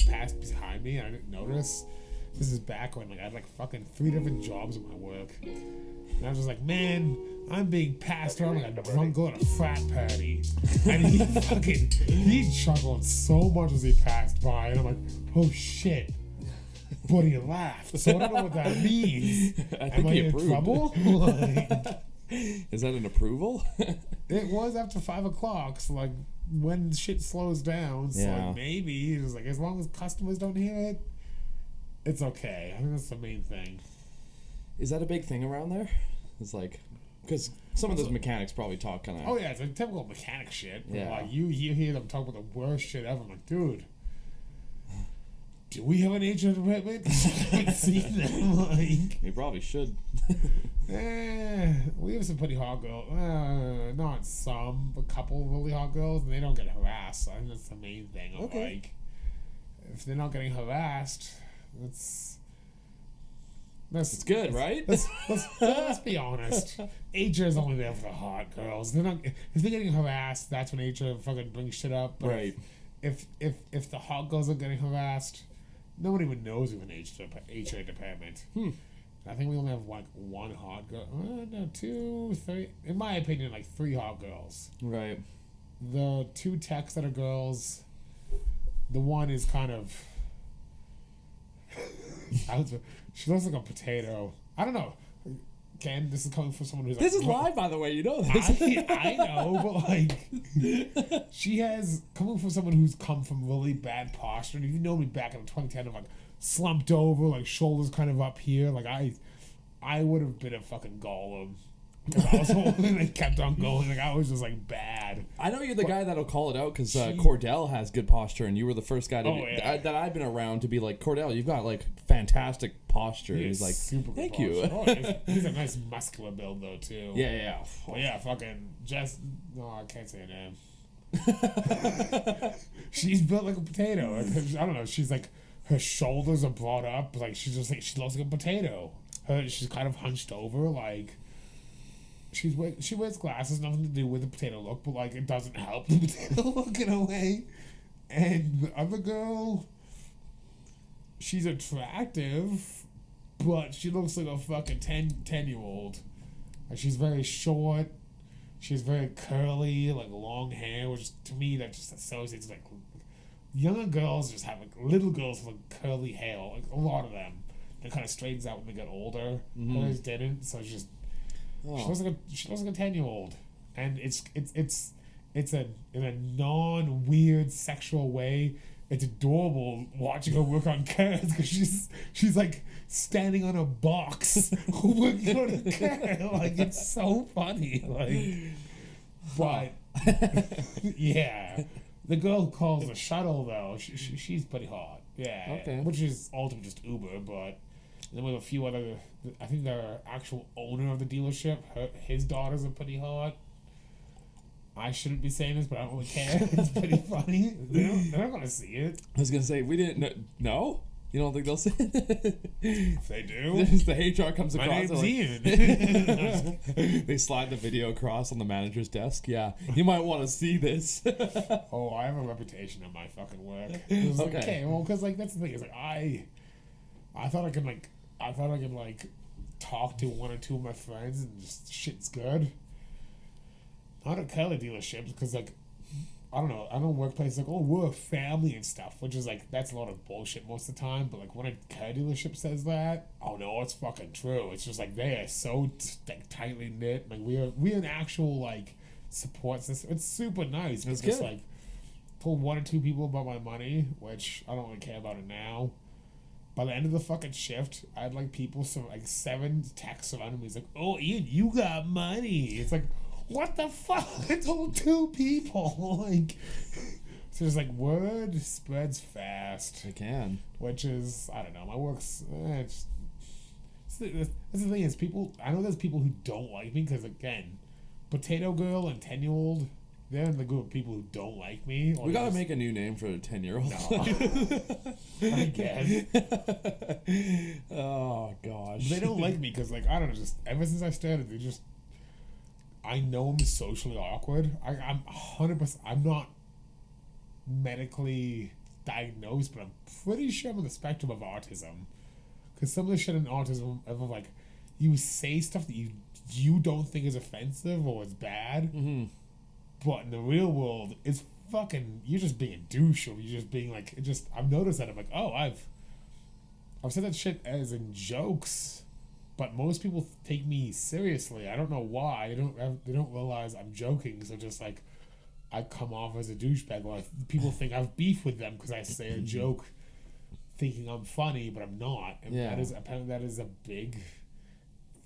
passed behind me and I didn't notice. This is back when like I had like fucking 3 different jobs at my work. And I was just like, man, I'm being passed around like a drunk girl at a frat party. And he chuckled so much as he passed by. And I'm like, oh shit. But he laughed. So I don't know what that means. I think Am I he in approved. trouble? Like, Is that an approval? it was after 5 o'clock. So like when shit slows down. So Yeah. like maybe it's like as long as customers don't hear it, it's okay. I think that's the main thing. Is that a big thing around there? It's like, because some of those mechanics probably talk kind of. Oh yeah, it's like typical mechanic shit. But Yeah. like you hear them talk about the worst shit ever. I'm like, dude, do we have an HR department? I haven't seen them. Like, You probably should. we have some pretty hot girls. Not some, but a couple of really hot girls, and they don't get harassed. So I think that's the main thing. Okay. Like, if they're not getting harassed, it's good, right? Let's be honest. HR is only there for the hot girls. They're not. If they're getting harassed, that's when HR fucking brings shit up. But Right. If the hot girls are getting harassed, nobody even knows we have an HR department. I think we only have like one hot girl. No, 2, 3. In my opinion, like 3 hot girls. Right. The 2 techs that are girls. The one is kind of. She looks like a potato. I don't know. Again, this is coming from someone who's like... This is live, by the way. You know this. I know, but like... She has... Coming from someone who's come from really bad posture. And if you know me back in 2010, I'm like slumped over, like shoulders kind of up here. Like I would have been a fucking golem. Because I was the one that kept on going. Like I was just like bad. I know you're the guy that'll call it out because Cordell has good posture, and you were the first guy that I've been around to be like, Cordell, you've got like fantastic posture. He's like, super good thank posture. you. Oh, he's a nice muscular build though too. Yeah. But yeah, fucking Jess. No, I can't say her name. She's built like a potato. I don't know. She's like her shoulders are brought up. Like she's just like she looks like a potato. She's kind of hunched over. Like she wears glasses. Nothing to do with the potato look, but like it doesn't help the potato look in a way. And the other girl, she's attractive, but she looks like a fucking 10-year-old. Like she's very short. She's very curly, like long hair, which to me that just associates like younger girls just have like little girls with like curly hair, like a lot of them. That kind of straightens out when they get older. Others didn't, so it's just she looks like a 10-year-old, and it's in a non-weird sexual way. It's adorable watching her work on cars because she's like standing on a box working on a car. Like it's so funny. Like, but yeah, the girl who calls the shuttle though, she's pretty hot. Yeah, Okay. Which is ultimately just Uber, but then we have a few other. I think the actual owner of the dealership, his daughters are pretty hot. I shouldn't be saying this, but I don't really care. It's pretty funny. They're not gonna see it. I was gonna say we didn't. No, you don't think they'll see it? If they do, Just the HR comes my across. name's Ian. They slide the video across on the manager's desk. Yeah, you might want to see this. Oh, I have a reputation in my fucking work. It's like, okay, well, because like that's the thing. Is like I thought I could like talk to 1 or 2 of my friends and just shit's good. Not at Kelly dealerships because like I don't know workplaces like, oh, we're a family and stuff, which is like that's a lot of bullshit most of the time. But like when a car dealership says that, oh no, it's fucking true. It's just like they are so like tightly knit. Like we're an actual like support system. It's super nice. It's just like told 1 or 2 people about my money, which I don't really care about it now. By the end of the fucking shift, I had like people, so like 7 texts surrounding me. It's like, oh, Ian, you got money. It's like, what the fuck? I told 2 people. Like, so it's like word spreads fast. It can. Which is, I don't know. My work's. That's the thing is, people. I know there's people who don't like me because again, potato girl and 10-year-old. They're in the group of people who don't like me. We gotta make a new name for a 10-year-old. No. I guess. Oh gosh. They don't like me because, like, I don't know. Just ever since I started, they just. I know I'm socially awkward. I'm 100%. I'm not medically diagnosed, but I'm pretty sure I'm on the spectrum of autism. Because some of the shit in autism, of like, you say stuff that you don't think is offensive or is bad, but in the real world, it's fucking, you're just being a douche, or you're just being like, I've noticed that. I'm like, oh, I've said that shit as in jokes, but most people take me seriously. I don't know why. They don't realize I'm joking, so just like, I come off as a douchebag. Or people think I've beef with them because I say a joke thinking I'm funny, but I'm not. And that is a big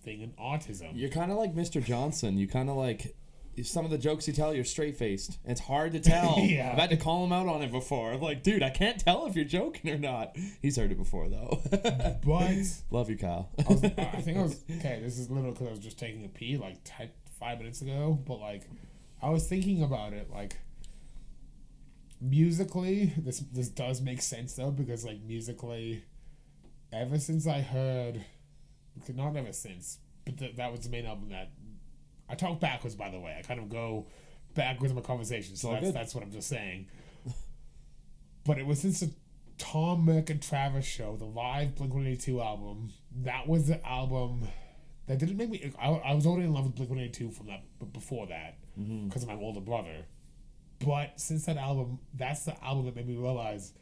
thing in autism. You're kind of like Mr. Johnson. You kind of like, some of the jokes you tell, you're straight-faced. It's hard to tell. Yeah. I've had to call him out on it before. I'm like, dude, I can't tell if you're joking or not. He's heard it before, though. But love you, Kyle. Okay, this is literally because I was just taking a pee like 5 minutes ago, but like, I was thinking about it, like, musically, this does make sense though, because like musically, ever since I heard, not ever since, but that was the main album that I talk backwards. By the way, I kind of go backwards in my conversation, so that's what I'm just saying. But it was since the Tom, Mick, and Travis show, the live Blink-182 album. That was the album that didn't make me. I was already in love with Blink-182 from that, but before that, because of my older brother. But since that album, that's the album that made me realize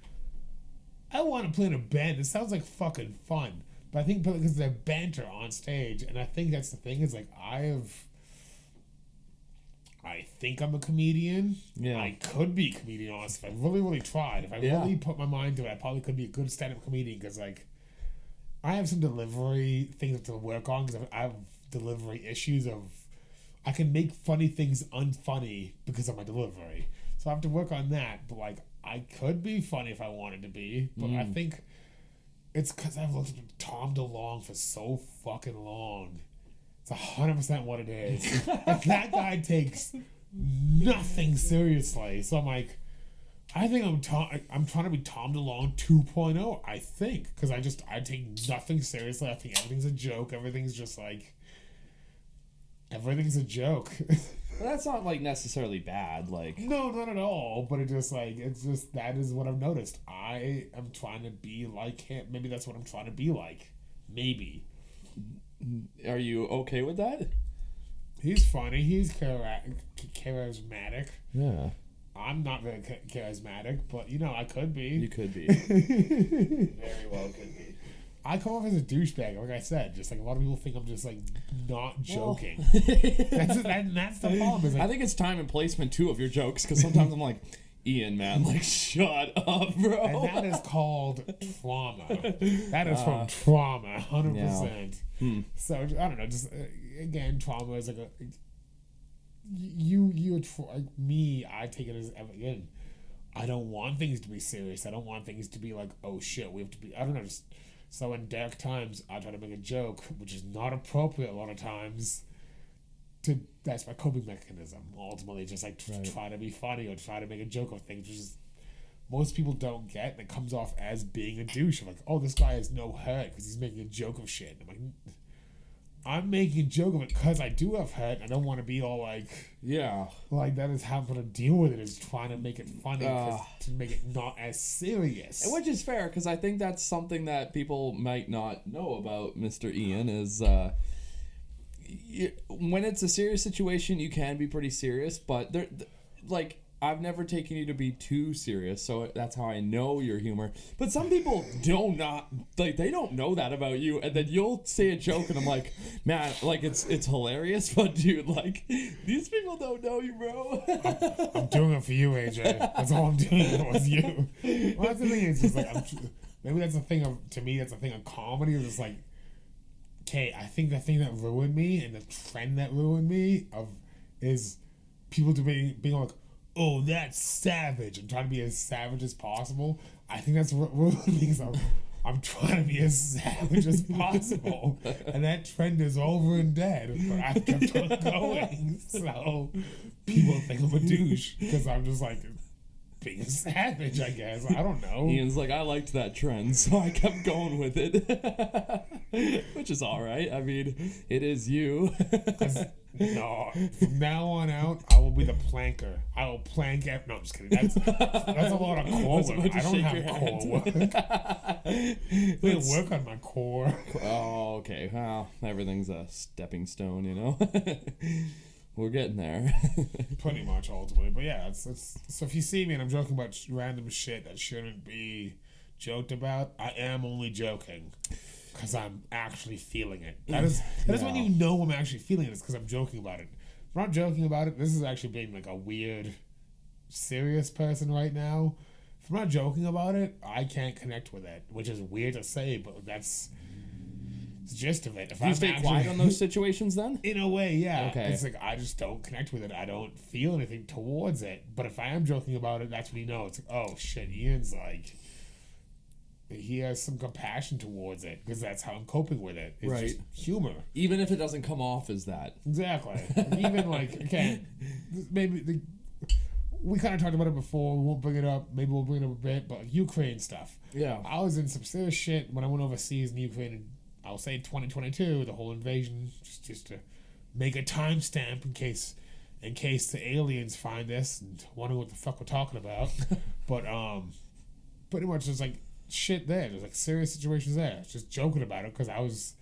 I want to play in a band. It sounds like fucking fun. But I think because of their banter on stage, and I think that's the thing, is like, I think I'm a comedian. Yeah. I could be a comedian, honestly, if I really, really tried. If I really put my mind to it, I probably could be a good stand-up comedian, because like, I have some delivery things to work on, because I have delivery issues of, I can make funny things unfunny because of my delivery. So I have to work on that. But like, I could be funny if I wanted to be. But I think it's because I've looked at Tom DeLonge for so fucking long. It's 100% what it is. Like, that guy takes nothing seriously. So I'm like, I think I'm trying to be Tom DeLonge 2.0, I think. Because I take nothing seriously. I think everything's a joke. Everything's just like, everything's a joke. Well, that's not like necessarily bad. Like, no, not at all. But it's just that is what I've noticed. I am trying to be like him. Maybe that's what I'm trying to be like. Maybe. Are you okay with that? He's funny. He's charismatic. Yeah. I'm not very charismatic, but I could be. You could be. Very well could be. I come off as a douchebag, like I said. Just like a lot of people think I'm just like not joking. That's the problem. Is like, I think it's time and placement too of your jokes, because sometimes I'm like, Ian, man, like, shut up, bro. And that is called trauma. That is from trauma, 100%. Yeah. So I don't know. Just again, trauma is like me. I take it as, again, I don't want things to be serious. I don't want things to be like, oh shit, we have to be. I don't know. Just so in dark times, I try to make a joke, which is not appropriate a lot of times. That's my coping mechanism. Ultimately, just like try to be funny or try to make a joke of things, which is most people don't get. And it comes off as being a douche. I'm like, oh, this guy has no hurt because he's making a joke of shit. I'm like, I'm making a joke of it because I do have hurt. I don't want to be all like, like that is how I'm going to deal with it, is trying to make it funny to make it not as serious. And which is fair, because I think that's something that people might not know about Mr. Ian is when it's a serious situation, you can be pretty serious, but like, I've never taken you to be too serious, so that's how I know your humor. But some people they don't know that about you, and then you'll say a joke, and I'm like, man, like, it's hilarious, but dude, like, these people don't know you, bro. I'm doing it for you, AJ. That's all I'm doing was you. Well, that's the thing, is just like, maybe that's the thing to me, that's the thing of comedy, is just like, okay, I think the thing that ruined me, and the trend that ruined me, is people being like, oh, that's savage, and trying to be as savage as possible. I think that's what ruined me, because I'm trying to be as savage as possible, and that trend is over and dead, but I've kept on going, so people think I'm a douche, because I'm just like, being a savage, I guess. I don't know. Ian's like, I liked that trend, so I kept going with it. Which is alright. I mean, it is you. No, from now on out, I will be the planker. I will plank. No, I'm just kidding. That's a lot of core work. I don't have core work. I work on my core. Oh, okay. Well, everything's a stepping stone, you know. We're getting there. Pretty much, ultimately. But yeah, it's so if you see me and I'm joking about random shit that shouldn't be joked about, I am only joking. Because I'm actually feeling it. That is when you know I'm actually feeling it. It's because I'm joking about it. If I'm not joking about it, this is actually being like a weird, serious person right now. If I'm not joking about it, I can't connect with it, which is weird to say, but that's the gist of it. If Do you stay quiet on those situations then? In a way, yeah. Okay. It's like I just don't connect with it. I don't feel anything towards it. But if I am joking about it, that's when you know. It's like, oh shit, Ian's like... He has some compassion towards it because that's how I'm coping with it. It's just humor. Even if it doesn't come off as that. Exactly. Even like, okay, maybe we kind of talked about it before. We won't bring it up. Maybe we'll bring it up a bit, but Ukraine stuff. Yeah. I was in some serious shit when I went overseas in Ukraine in, I'll say 2022, the whole invasion, just to make a timestamp in case the aliens find this and wonder what the fuck we're talking about. But pretty much there's like shit there. There's like serious situations there. Just joking about it because I was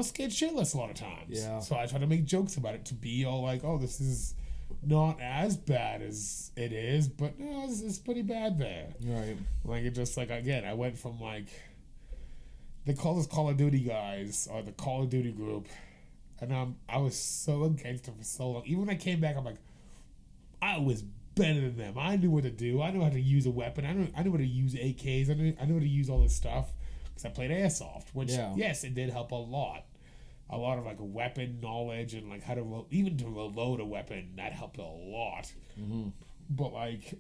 scared shitless a lot of times. Yeah. So I try to make jokes about it to be all like, oh, this is not as bad as it is, but no, it's pretty bad there. Right. Like it just like again, I went from like they call us Call of Duty guys or the Call of Duty group, and I was so against them for so long. Even when I came back, I'm like, I was better than them. I knew what to do. I knew how to use a weapon. I knew how to use AKs. I knew how to use all this stuff because I played airsoft, which yes, it did help a lot. A lot of like weapon knowledge and like how to even to reload a weapon, that helped a lot. Mm-hmm. But like,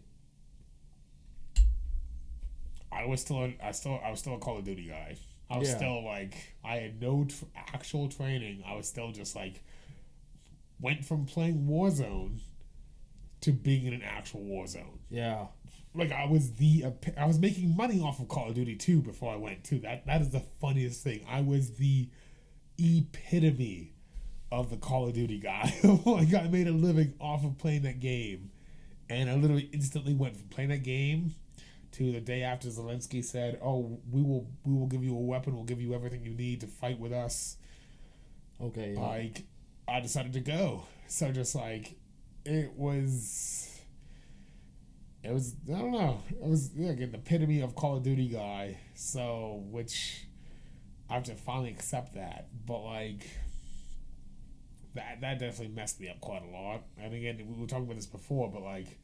I was still a Call of Duty guy. I was still like, I had no actual training. I was still just like, went from playing Warzone to being in an actual war zone. Yeah. Like I was making money off of Call of Duty 2 before I went to that. That is the funniest thing. I was the epitome of the Call of Duty guy. Like I made a living off of playing that game, and I literally instantly went from playing that game to the day after Zelensky said, "Oh, we will give you a weapon. We'll give you everything you need to fight with us." Okay. Yeah. Like I decided to go. So just like. It was I don't know. It was again the epitome of Call of Duty guy. So which I have to finally accept that. But like that definitely messed me up quite a lot. And again, we were talking about this before, but like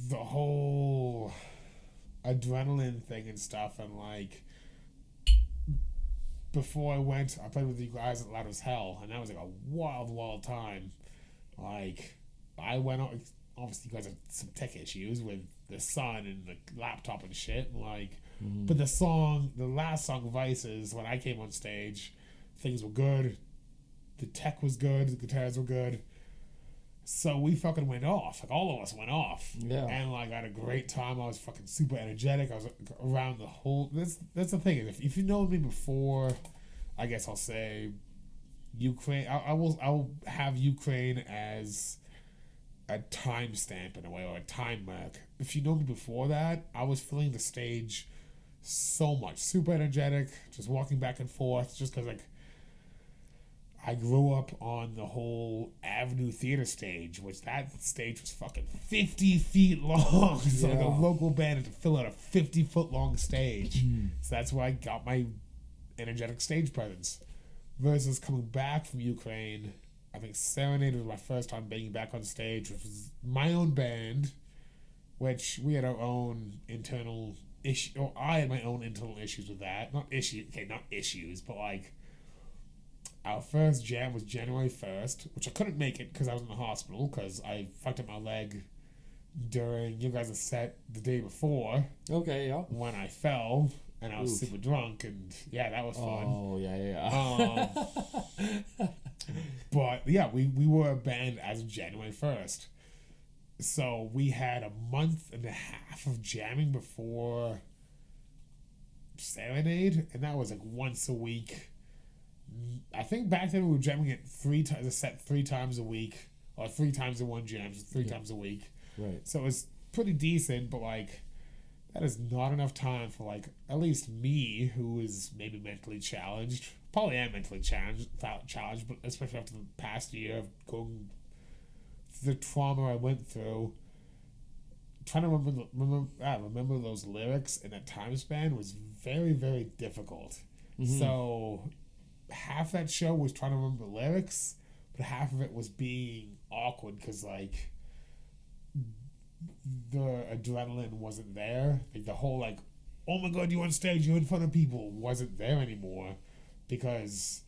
the whole adrenaline thing and stuff, and like before I went, I played with you guys at Loud as Hell, and that was like a wild time. Like, I went on, obviously you guys had some tech issues with the sun and the laptop and shit, like, but the last song, Vices, when I came on stage, things were good, the tech was good, the guitars were good, so we fucking went off, like, all of us went off, and, like, I had a great time. I was fucking super energetic. I was around the whole, that's the thing, if you know me before, I guess I'll say, Ukraine. I will have Ukraine as a timestamp in a way, or a time mark. If you know me before that, I was filling the stage so much, super energetic, just walking back and forth, just because like I grew up on the whole Avenue Theater stage, which that stage was fucking 50 feet long. So the local band had to fill out a 50-foot long stage. So that's where I got my energetic stage presence. Versus coming back from Ukraine, I think Serenade was my first time being back on stage, which was my own band, which we had our own internal issue, or I had my own internal issues with that. Not issues, but like our first jam was January 1st, which I couldn't make it because I was in the hospital because I fucked up my leg during you guys' set the day before. Okay, yeah. When I fell. And I was super drunk, and yeah, that was fun. Oh, yeah. But yeah, we were a band as of January 1st. So we had a month and a half of jamming before Serenade, and that was like once a week, I think back then we were jamming it a set 3 times a week, or 3 times in one jam, so 3 times a week. Right. So it was pretty decent, but like that is not enough time for like at least me, who is maybe mentally challenged. Probably am mentally challenged, but especially after the past year of going through the trauma I went through. Trying to remember those lyrics in that time span was very, very difficult. Mm-hmm. So half that show was trying to remember lyrics, but half of it was being awkward because like the adrenaline wasn't there. Like the whole like, oh my god, you on stage, you in front of people, wasn't there anymore, because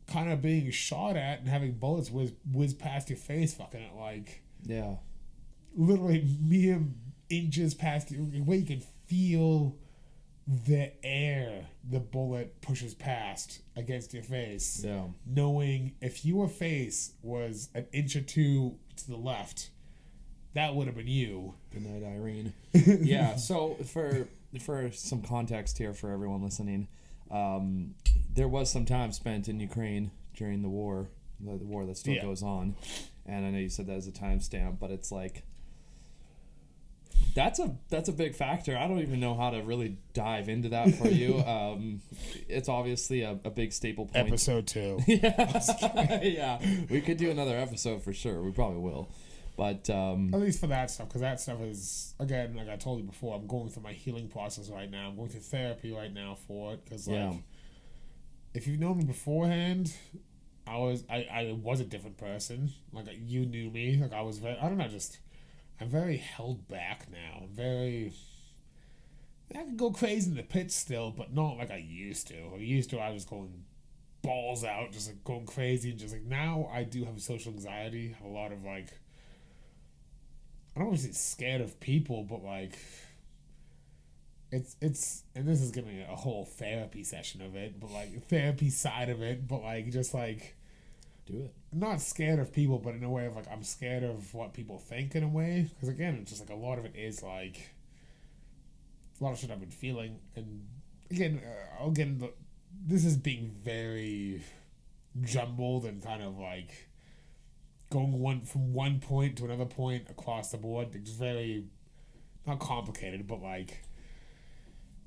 kind of being shot at and having bullets whiz past your face, fucking it, like literally mere inches past you, where you can feel the air the bullet pushes past against your face. Yeah. Knowing if your face was an inch or two to the left, that would have been you. Good night, Irene. Yeah, so for some context here for everyone listening, there was some time spent in Ukraine during the war that still goes on. And I know you said that as a timestamp, but it's like that's a big factor. I don't even know how to really dive into that for you. It's obviously a big staple point. Episode 2. Yeah, we could do another episode for sure. We probably will. But at least for that stuff, because that stuff is, again, like I told you before, I'm going through my healing process right now. I'm going through therapy right now for it, because like, if you've known me beforehand, I was a different person. Like you knew me, like I was very, I don't know, just I'm very held back now. I can go crazy in the pits still, but not like I used to. I was going balls out, just like going crazy, and just like now I do have social anxiety. Have a lot of like, I don't want to say scared of people, but like it's and this is gonna be a whole therapy session of it, but like therapy side of it, but like just like do it. I'm not scared of people, but in a way of like I'm scared of what people think in a way, because again, it's just like a lot of it is like a lot of shit I've been feeling, and again, I'll get into this is being very jumbled and kind of like going from one point to another point across the board. It's very not complicated, but like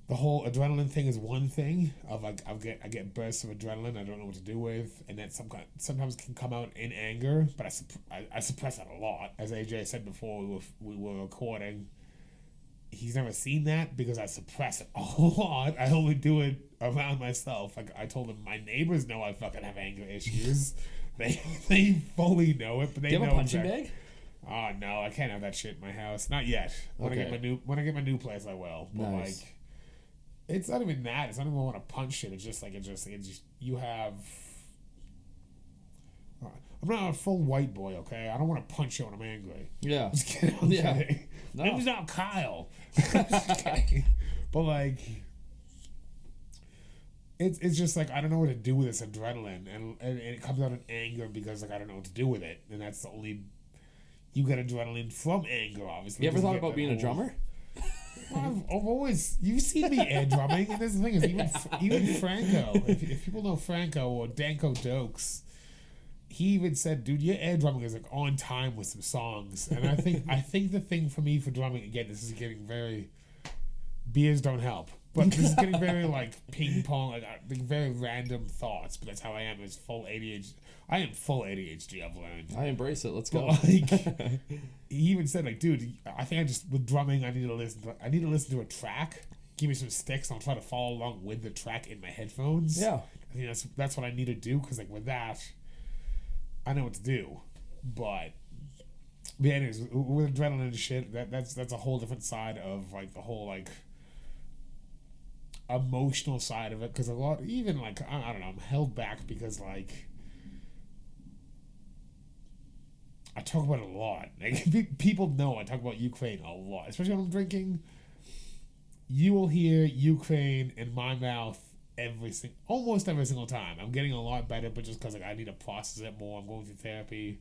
the whole adrenaline thing is one thing of like I get bursts of adrenaline I don't know what to do with, and that sometimes can come out in anger, but I suppress that a lot. As AJ said before we were recording, he's never seen that because I suppress it a lot. I only do it around myself. Like I told him, my neighbors know I fucking have anger issues. They fully know it, but they know. Do you have a punching bag? Oh no, I can't have that shit in my house. Not yet. When I get my new place, I will. But nice. like, it's not even that. It's not even want to punch shit. It's just you have. I'm not a full white boy, okay? I don't want to punch you when I'm angry. Yeah. Just kidding. I'm kidding. No. Name's not Kyle. Just kidding. But like, it's just like I don't know what to do with this adrenaline, and it comes out in anger because like I don't know what to do with it, and that's the only. You get adrenaline from anger, obviously. You ever thought about being a drummer? I've always, you've seen me air drumming, and this is the thing is even Franco, if people know Franco or Danko Dokes, he even said, dude, your air drumming is like on time with some songs. And I think the thing for me for drumming, again, this is getting very, beers don't help, but this is getting very like ping pong, like very random thoughts, but that's how I am, is full ADHD. I am full ADHD, I've learned. I embrace it. Let's go. But like, he even said, like, dude, I think with drumming, I need to listen to a track. Give me some sticks, and I'll try to follow along with the track in my headphones. Yeah. I think that's what I need to do, because like with that, I know what to do. But anyways, with adrenaline and shit, that's a whole different side of like the whole like emotional side of it, because a lot, even like I don't know, I'm held back because like I talk about it a lot. Like, people know I talk about Ukraine a lot, especially when I'm drinking. You will hear Ukraine in my mouth almost every single time. I'm getting a lot better, but just because like I need to process it more. I'm going through therapy.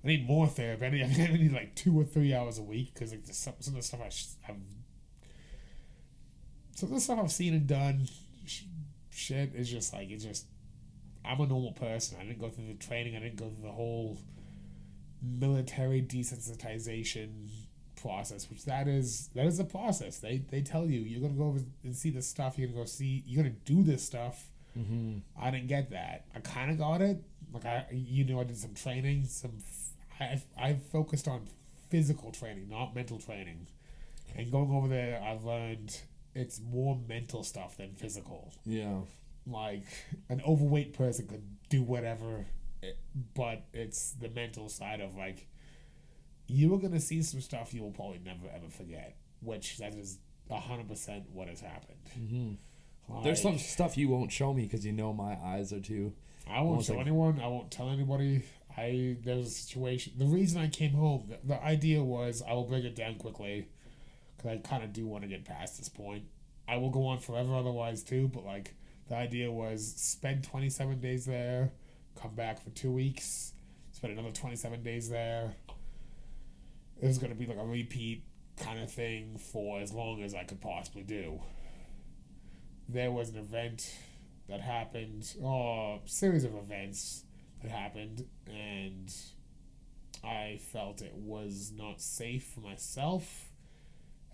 I need more therapy. I need like 2 or 3 hours a week, because like some of the stuff some of the stuff I've seen and done, shit is just like, it's just I'm a normal person. I didn't go through the training. I didn't go through the whole military desensitization process, which that is a process. They tell you you're gonna go over and see this stuff. You're gonna you're gonna do this stuff. Mm-hmm. I didn't get that. I kind of got it. Like I did some training. I focused on physical training, not mental training. And going over there, I've learned it's more mental stuff than physical. Yeah. Like an overweight person could do whatever, but it's the mental side of like you are gonna see some stuff you will probably never ever forget, which that is 100% what has happened. Mm-hmm. Like, There's some stuff you won't show me because my eyes are too. I won't show anyone. I won't tell anybody. There's a situation. The reason I came home, the idea was I will bring it down quickly, because I kind of do want to get past this point. I will go on forever otherwise too, but like the idea was spend 27 days there, come back for 2 weeks, spend another 27 days there. It was going to be like a repeat kind of thing for as long as I could possibly do. There was an event that happened, series of events that happened, and I felt it was not safe for myself,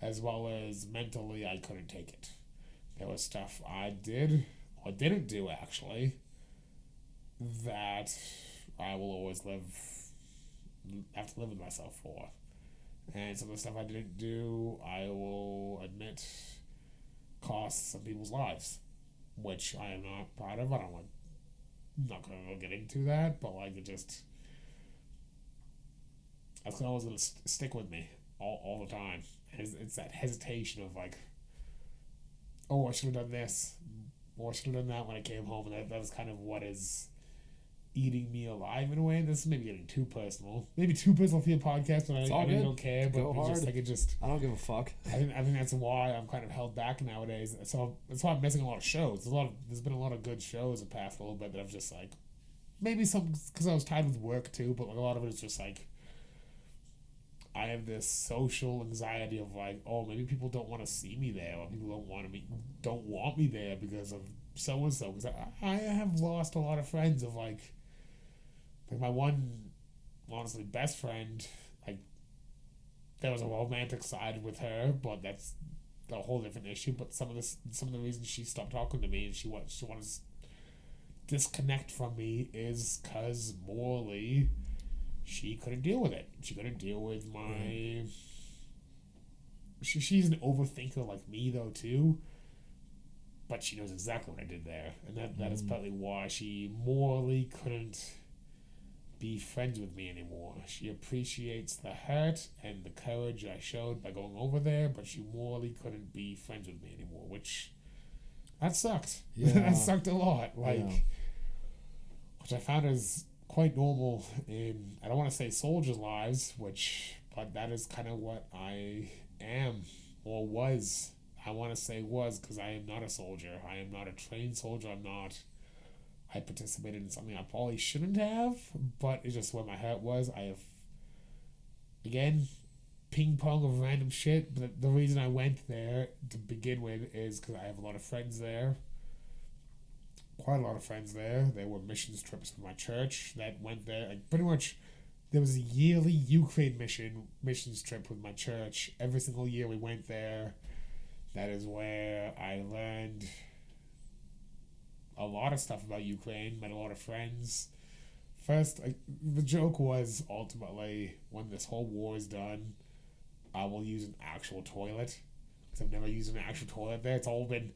as well as mentally I couldn't take it. There was stuff I did, or didn't do actually, that I will always have to live with myself for. And some of the stuff I didn't do, I will admit, cost some people's lives, which I am not proud of. I'm not going to get into that, but like that's always going to stick with me all the time. It's that hesitation of like, oh, I should have done this, or I should have done that when I came home, and that was kind of what is eating me alive in a way. This is maybe getting too personal. Maybe too personal for your podcast, but I really don't care. But Go hard. I don't give a fuck. I think that's why I'm kind of held back nowadays. So that's why I'm missing a lot of shows. There's been a lot of good shows the past little bit that I've just like, maybe some because I was tired with work too, but like a lot of it is just like I have this social anxiety of like, oh, maybe people don't want to see me there, or people don't want me there because of so and so. Because I have lost a lot of friends of like my one, honestly, best friend. Like there was a romantic side with her, but that's a whole different issue. But some of the reasons she stopped talking to me and she wanted to disconnect from me is because morally she couldn't deal with it. She couldn't deal with my. She's an overthinker like me though too. But she knows exactly what I did there, and that is partly why she morally couldn't be friends with me anymore. She appreciates the hurt and the courage I showed by going over there, but she morally couldn't be friends with me anymore, which that sucked. Yeah. That sucked a lot. Which I found is quite normal in, I don't want to say soldiers' lives, but that is kind of what I am, or was. I want to say was, because I am not a soldier. I am not a trained soldier. I participated in something I probably shouldn't have, but it's just where my heart was. I have, again, ping pong of random shit, but the reason I went there to begin with is because I have a lot of friends there. Quite a lot of friends there. There were missions trips with my church that went there. Like pretty much, there was a yearly Ukraine missions trip with my church. Every single year we went there. That is where I learned a lot of stuff about Ukraine, met a lot of friends. First, the joke was ultimately, when this whole war is done, I will use an actual toilet. Because I've never used an actual toilet there. It's all been...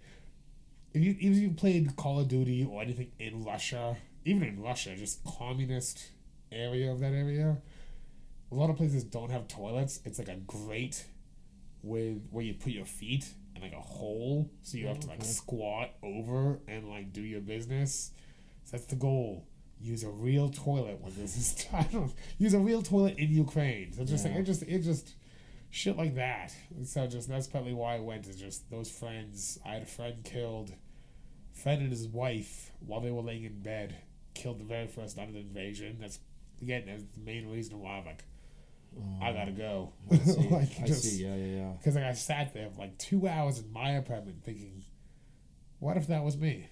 If you played Call of Duty or anything in Russia, even in Russia, just communist area of that area, a lot of places don't have toilets. It's like a grate with where you put your feet and like a hole, so you have to like squat over and like do your business. So that's the goal. Use a real toilet when this is use a real toilet in Ukraine. So just it just shit like that. So that's probably why I went, is just those friends. I had a friend and his wife, while they were laying in bed, killed the very first night of the invasion. That's the main reason why I'm like, I gotta go. I see. Yeah. Because I sat there for like 2 hours in my apartment thinking, what if that was me?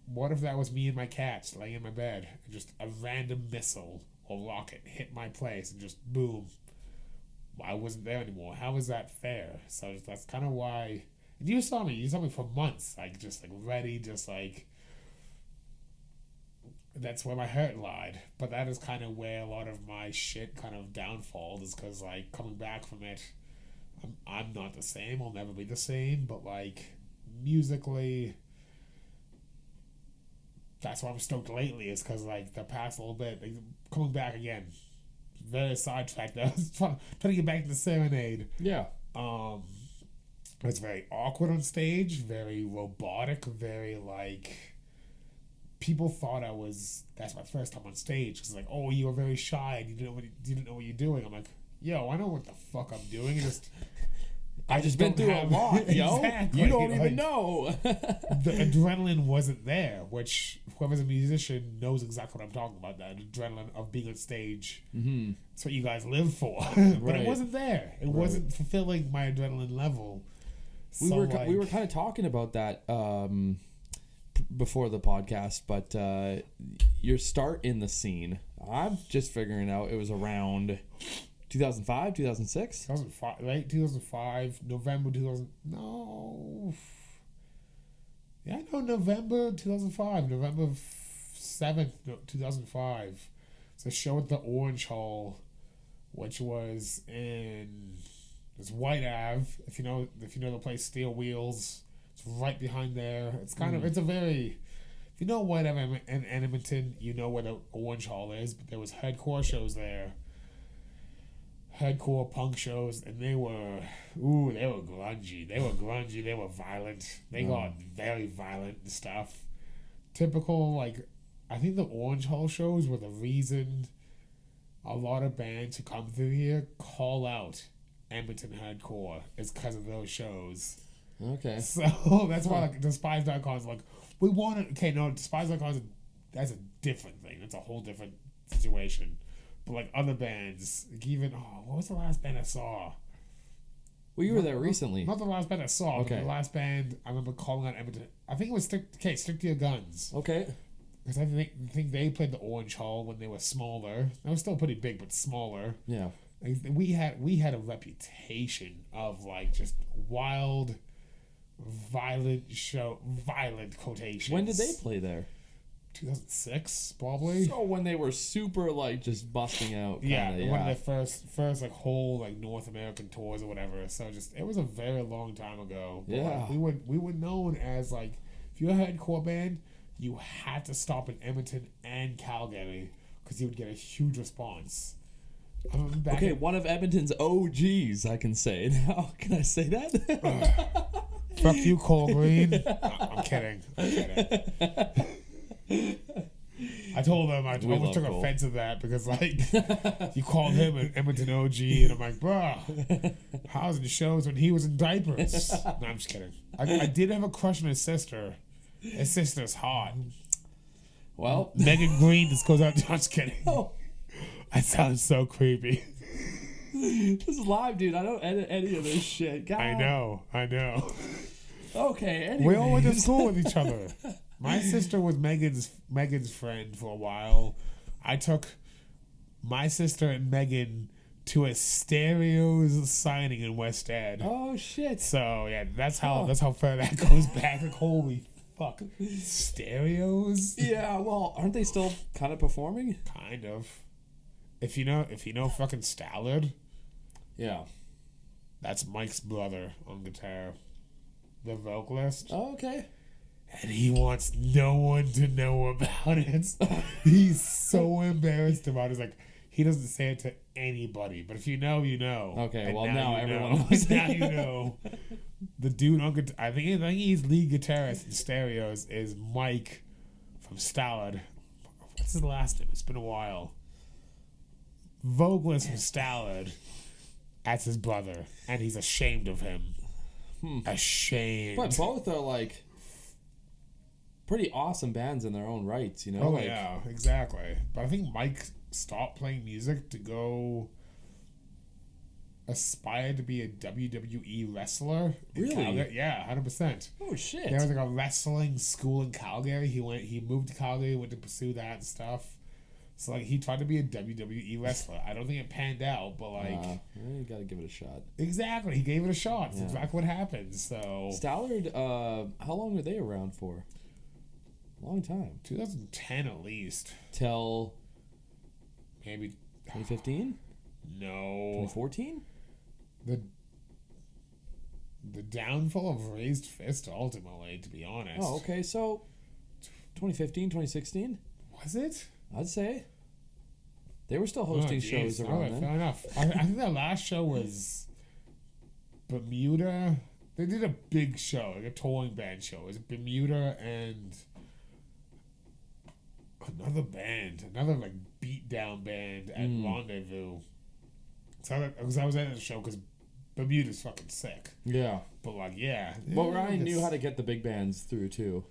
What if that was me and my cats laying in my bed, and just a random missile or rocket hit my place and just boom, I wasn't there anymore? How is that fair? So that's kind of why. And you saw me for months, like just like ready, just like. That's where my heart lied. But that is kind of where a lot of my shit kind of downfall is, because like coming back from it, I'm not the same. I'll never be the same. But like musically, that's why I'm stoked lately, is because like the past little bit, like, coming back again, very sidetracked. I was trying to get back to the serenade. Yeah. It's very awkward on stage, very robotic, very like. People thought that's my first time on stage, because like, oh, you were very shy and you didn't know what you're doing. I'm like, yo, I know what the fuck I'm doing. I just been through a lot, yo. Exactly. You don't even know. The adrenaline wasn't there, which whoever's a musician knows exactly what I'm talking about. That adrenaline of being on stage. Mm-hmm. That's what you guys live for. But it wasn't there. It wasn't fulfilling my adrenaline level. We were kind of talking about that before the podcast, but your start in the scene, I'm just figuring out it was around 2005, 2006? 2005, late 2005, November 2000. No. Yeah, no, November 2005, November 7th, 2005. It's a show at the Orange Hall, which was in this White Ave. If you know the place, Steel Wheels. It's right behind there. It's kind of, it's a very, if you know White Ave in Edmonton, you know where the Orange Hall is, but there was hardcore shows there. Hardcore punk shows, and they were grungy. They were violent. They got very violent and stuff. Typical, like, I think the Orange Hall shows were the reason a lot of bands who come through here call out Edmonton hardcore, is because of those shows. Okay. So that's why like Despise.com is like, we want it. Okay, no, Despise.com that's a different thing. That's a whole different situation. But like other bands, like even what was the last band I saw? Well, you were there recently. Not the last band I saw. Okay. But the last band I remember calling out Edmonton. I think it was Stick to Your Guns. Okay. Because I think they played the Orange Hall when they were smaller. They were still pretty big, but smaller. Yeah. Like, we had a reputation of like just wild, violent quotations. When did they play there? 2006, probably. So when they were super like just busting out. Kinda, One of their first like whole like North American tours or whatever. So just it was a very long time ago. But, yeah. Like, we were known as like, if you're a hardcore band, you had to stop in Edmonton and Calgary because you would get a huge response. Okay, one of Edmonton's OGs, I can say now. Can I say that? Fuck you, Cole Green. No, I'm kidding. I told them I almost took offense to that because like you called him an Edmonton OG, and I'm like, bro, how's the shows when he was in diapers? No, I'm just kidding. I did have a crush on his sister. His sister's hot. Well, Megan Green just goes out. I'm just kidding. Oh. That sounds so creepy. This is live, dude. I don't edit any of this shit. God. I know. Okay, anyway. We all went to school with each other. My sister was Megan's friend for a while. I took my sister and Megan to a Stereos signing in West Ed. Oh shit! So yeah, that's how far that goes back. Like, holy fuck, Stereos. Yeah, well, aren't they still kind of performing? Kind of. If you know fucking Stallard. Yeah. That's Mike's brother on guitar. The vocalist. Oh, okay. And he wants no one to know about it. He's so embarrassed about it. He's like, he doesn't say it to anybody. But if you know, you know. Okay, and well, now you everyone know. knows. Now you know. The dude on guitar, I think he's lead guitarist in Stereos, is Mike from Stallard. What's his last name? It's been a while. Vocalist from Stallard. That's his brother. And he's ashamed of him. Ashamed. But both are like pretty awesome bands in their own rights, you know? Oh, like, yeah, exactly. But I think Mike stopped playing music to go aspired to be a WWE wrestler. in Really? Calgary. Yeah, 100%. Oh shit. There was like a wrestling school in Calgary. He moved to Calgary, went to pursue that and stuff. So like he tried to be a WWE wrestler. I don't think it panned out, but like you gotta give it a shot. exactly, he gave it a shot. That's Yeah. exactly what happened. So Stallard, how long were they around for? Long time. 2010 at least. Till Maybe 2015? no. 2014? The downfall of Raised Fist ultimately, to be honest. Oh, okay. So 2015, 2016? Was it? I'd say. They were still hosting shows around Alright, then. fair enough. I think that last show was Bermuda. They did a big show, like a touring band show. It was Bermuda and another like beat down band at Rendezvous. So I was at the show because Bermuda's fucking sick. Yeah. But like, yeah. But Ryan knew how to get the big bands through too.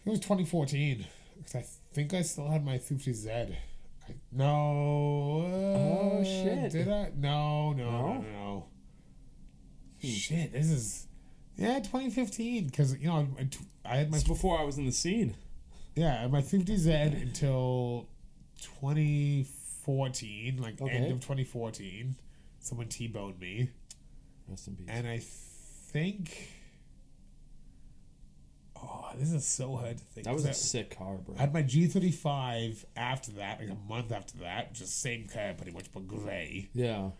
It was 2014 because I think I still had my 50Z. No. Oh, shit. Did I? No. Shit, this is 2015 because I had my It's before I was in the scene. I had my 50Z until 2014, like end of 2014. Someone T-boned me. Rest in peace. And I think, this is so hard to think. That was a sick car, bro. I had my G35 after that, like a month after that, just same car pretty much, but gray. Yeah.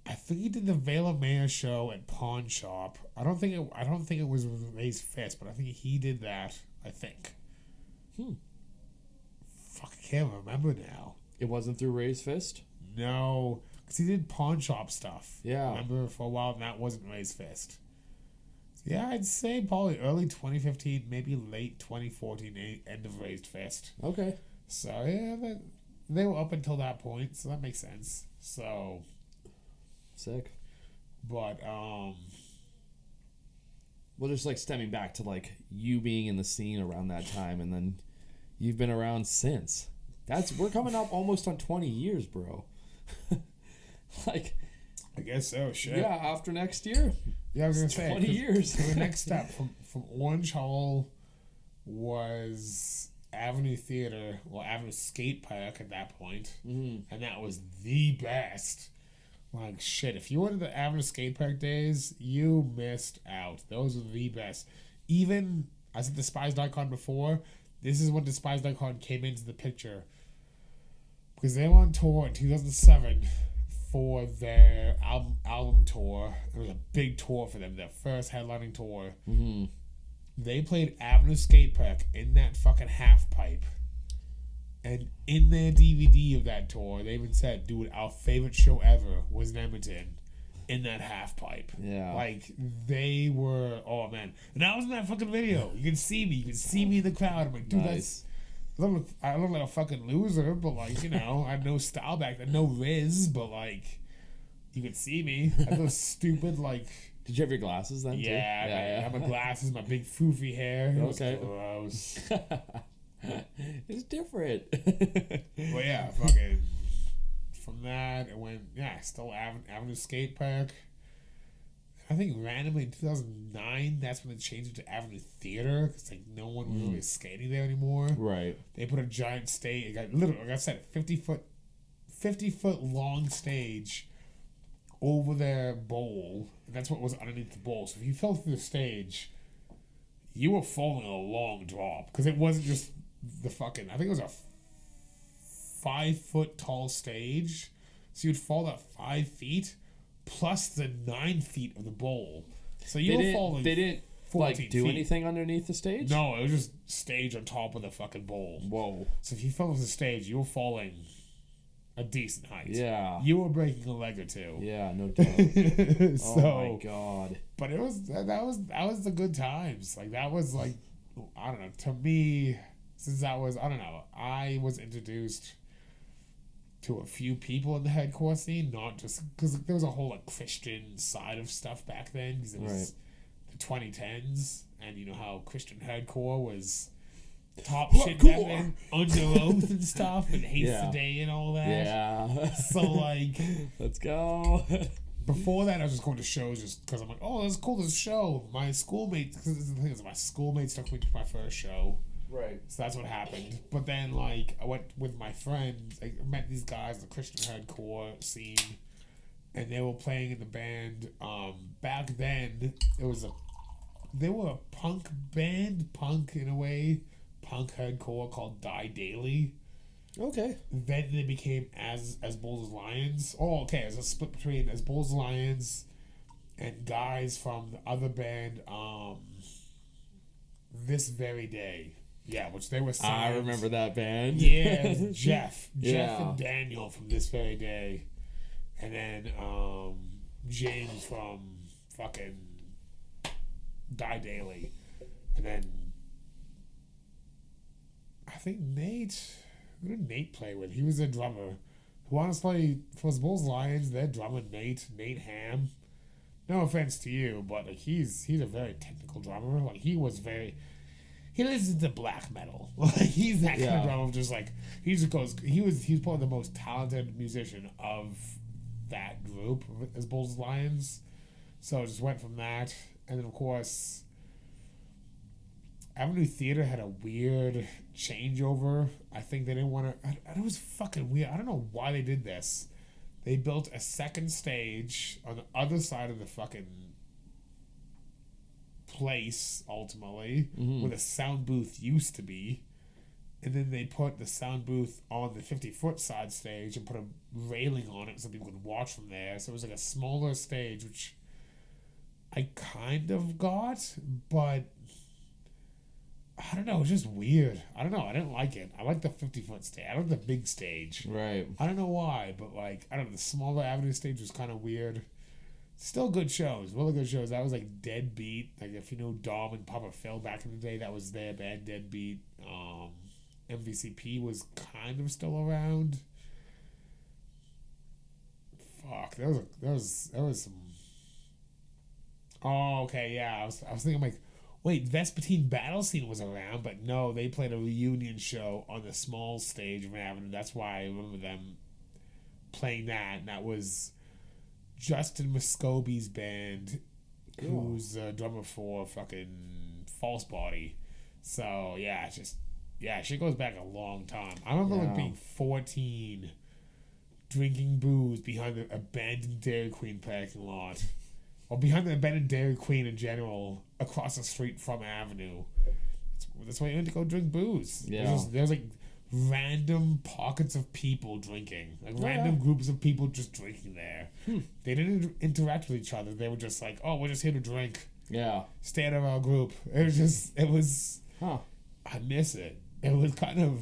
I think he did the Vela Mayer show at Pawn Shop. I don't think it was with Raised Fist, but I think he did that. I think. Fuck, I can't remember now. It wasn't through Raised Fist? No, because he did Pawn Shop stuff. Yeah. Remember for a while, and that wasn't Raised Fist. Yeah, I'd say probably early 2015, maybe late 2014, end of Raised Fist. Okay. So, yeah, they were up until that point, so that makes sense. So, sick. but, well, just like stemming back to like you being in the scene around that time, and then you've been around since. We're coming up almost on 20 years, bro. Like, I guess so, shit. yeah, after next year. Yeah, I was going to say. 20 years. So the next step from Orange Hall was Avenue Theater, or Avenue Skate Park at that point. And that was the best. Like, shit, if you went to the Avenue Skate Park days, you missed out. Those were the best. Even, I said Despised.con before, this is when Despised.con came into the picture. Because they were on tour in 2007 for their album tour. It was a big tour for them, their first headlining tour. They played Avenue Skate Park in that fucking half pipe. And in their DVD of that tour, they even said, dude, our favorite show ever was in Edmonton in that half pipe. Yeah. Like, they were, oh man. And I was in that fucking video. You can see me. You can see me in the crowd. I'm like, dude, Nice. I look like a fucking loser, but like, I had no style back then, no riz, but like, you could see me. I had those stupid, like... Did you have your glasses then, too? I had my glasses, my big foofy hair. It was Okay. gross. It's different. But yeah, fucking... From that, it went, still Avenue Skate Park. I think randomly in 2009, that's when they changed it to Avenue Theater, because like no one was really skating there anymore. Right. They put a giant stage, literally, like I said, 50 foot long stage over their bowl. And that's what was underneath the bowl. So if you fell through the stage, you were falling a long drop, because it wasn't just the fucking, I think it was a 5 foot tall stage. So you'd fall that 5 feet plus the 9 feet of the bowl. So you were falling. They didn't like do feet. anything underneath the stage? No, it was just stage on top of the fucking bowl. Whoa. So if you fell off the stage, you were falling a decent height. Yeah. You were breaking a leg or two. Yeah, no doubt. So, oh my god. But it was that was the good times. Like that was like, I don't know, to me, since I was introduced to a few people in the hardcore scene, not just because there was a whole like Christian side of stuff back then, because it was the 2010s, and you know how Christian hardcore was top shit back then, Under Oath and stuff, and Hates the Day and all that. Yeah. So like, let's go. before that, I was just going to shows just because I'm like, oh, that's cool, this show. My schoolmates, because the thing is, my schoolmates took me to my first show. Right. So that's what happened. But then, like, I went with my friends. I met these guys in the Christian hardcore scene, and they were playing in the band. Back then, they were a punk band, punk in a way, punk hardcore called Die Daily. Okay. Then they became as Bulls as Lions. Oh, okay. It was a split between as Bulls as Lions and guys from the other band, This Very Day. Yeah, which they were signed. I remember that band. Yeah, Jeff Yeah. and Daniel from This Very Day, and then James from fucking Die Daily, and then I think Nate. Who did Nate play with? He was a drummer. Who honestly, for the Bulls Lions, their drummer Nate Ham. No offense to you, but like he's a very technical drummer. Like he listens to black metal. Like he's that kind of drummer. Just like he's probably the most talented musician of that group as Bulls Lions. So it just went from that, and then of course Avenue Theater had a weird changeover. I think they didn't want to. It was fucking weird. I don't know why they did this. They built a second stage on the other side of the fucking place, ultimately, where the sound booth used to be. And then they put the sound booth on the 50-foot side stage and put a railing on it so people could watch from there. So it was like a smaller stage, which I kind of got, but I don't know, it was just weird. I don't know, I didn't like it. I like the 50-foot stage. I like the big stage. Right. I don't know why, but like, I don't know, the smaller Avenue stage was kind of weird. Still good shows, really good shows. That was like Deadbeat. Like if you know Dom and Papa Phil back in the day, that was their band, Deadbeat. MVCP was kind of still around. Fuck, there was some. Oh, okay, yeah. I was thinking like, wait, Vespertine Battle Scene was around, but no, they played a reunion show on the small stage of Avenue. That's why I remember them playing that. And that was Justin Muscoby's band, who's the drummer for fucking False Body. So yeah, she goes back a long time. I remember like being 14, drinking booze behind the abandoned Dairy Queen parking lot. Or behind the abandoned Dairy Queen in general, across the street from Avenue. That's why you had to go drink booze. Yeah. There's like random pockets of people drinking. Like random groups of people just drinking there. They didn't interact with each other. They were just like, oh, we're just here to drink. Yeah. Stay out of our group. It was... Huh. I miss it. It was kind of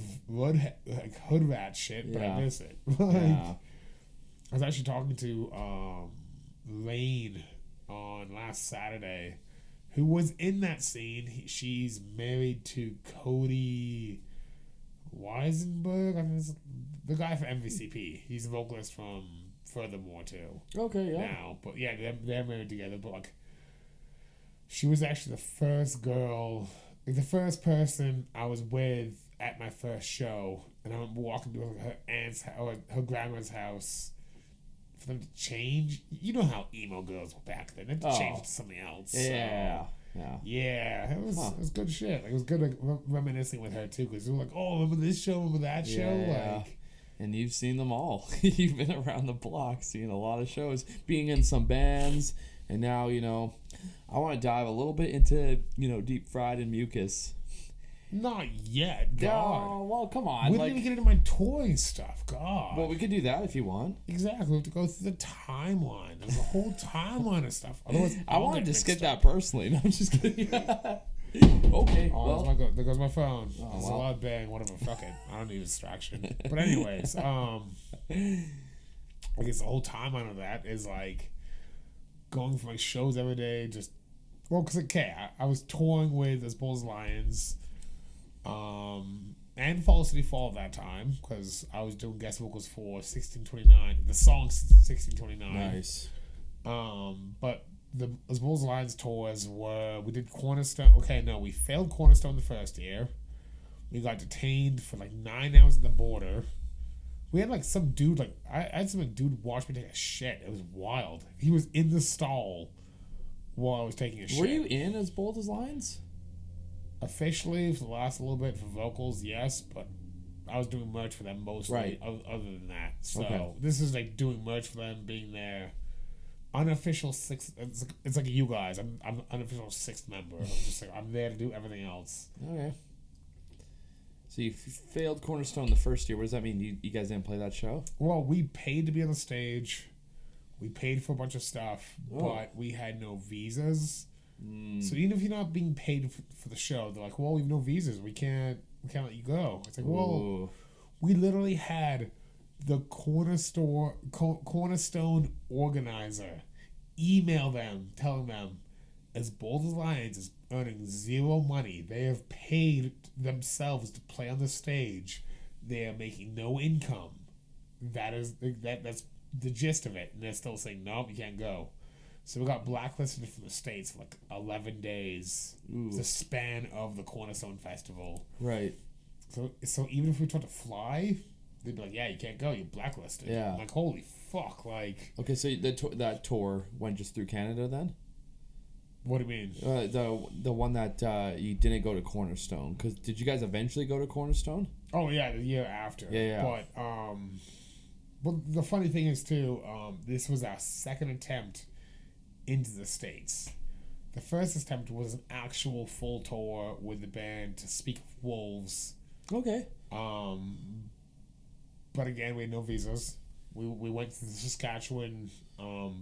hood rat shit, but I miss it. I was actually talking to Lane on last Saturday, who was in that scene. She's married to Cody Weisenberg. I mean, the guy for MVCP. He's the vocalist from Furthermore too. Okay, yeah. Now, but yeah, they're married together. But like, she was actually the first girl, like the first person I was with at my first show, and I remember walking to her aunt's or her grandma's house for them to change. You know how emo girls were back then. They had to change to something else. Yeah. So, yeah, it was good shit. Like, it was good like, reminiscing with her too, because we were like, oh, remember this show, remember that show? Like, and you've seen them all. You've been around the block, seeing a lot of shows, being in some bands, and now, I want to dive a little bit into, Deep Fried and Mucus. Not yet, God. Oh, well, come on. We didn't even get into my toy stuff, God. Well, we could do that if you want. Exactly. We have to go through the timeline. There's a whole timeline of stuff. Otherwise, I wanted to skip that personally. No, I'm just kidding. Okay. Oh, well. There goes my phone. There's a loud bang. Whatever. Fuck it. I don't need a distraction. But anyways, I guess the whole timeline of that is like going for my shows every day. Because I was touring with as Bulls Lions. And Fall City Fall at that time, because I was doing guest vocals for 1629, the song 1629. Nice. But the as Bulls Lions tours we did Cornerstone. Okay, no, we failed Cornerstone the first year. We got detained for like 9 hours at the border. We had like some dude, like I had some dude watch me take a shit. It was wild. He was in the stall while I was taking a shit. Were you in As Bold as Lions? Officially, for the last little bit for vocals, yes, but I was doing merch for them mostly. Right. Other than that, so Okay. this is like doing merch for them, being their unofficial sixth. It's like you guys. I'm unofficial sixth member. I'm just like I'm there to do everything else. Okay. So you failed Cornerstone the first year. What does that mean? You guys didn't play that show? Well, we paid to be on the stage. We paid for a bunch of stuff, but we had no visas. So even if you're not being paid for the show, they're like, "Well, we have no visas. We can't let you go." It's like, well, Ooh. we literally had the Cornerstone organizer email them, telling them, As Bold as Lions is earning zero money. They have paid themselves to play on the stage. They are making no income. That's the gist of it. And they're still saying, "Nope, you can't go." So we got blacklisted from the States for like 11 days. Ooh. The span of the Cornerstone Festival. Right. So even if we tried to fly, they'd be like, "Yeah, you can't go. You're blacklisted." Yeah. I'm like, holy fuck! Like, Okay, so that tour went just through Canada then? what do you mean? The one that you didn't go to Cornerstone. Because did you guys eventually go to Cornerstone? Oh yeah, the year after. Yeah. But the funny thing is too, this was our second attempt into the States. The first attempt was an actual full tour with the band to Speak of Wolves. Okay. But again, we had no visas. We went to the Saskatchewan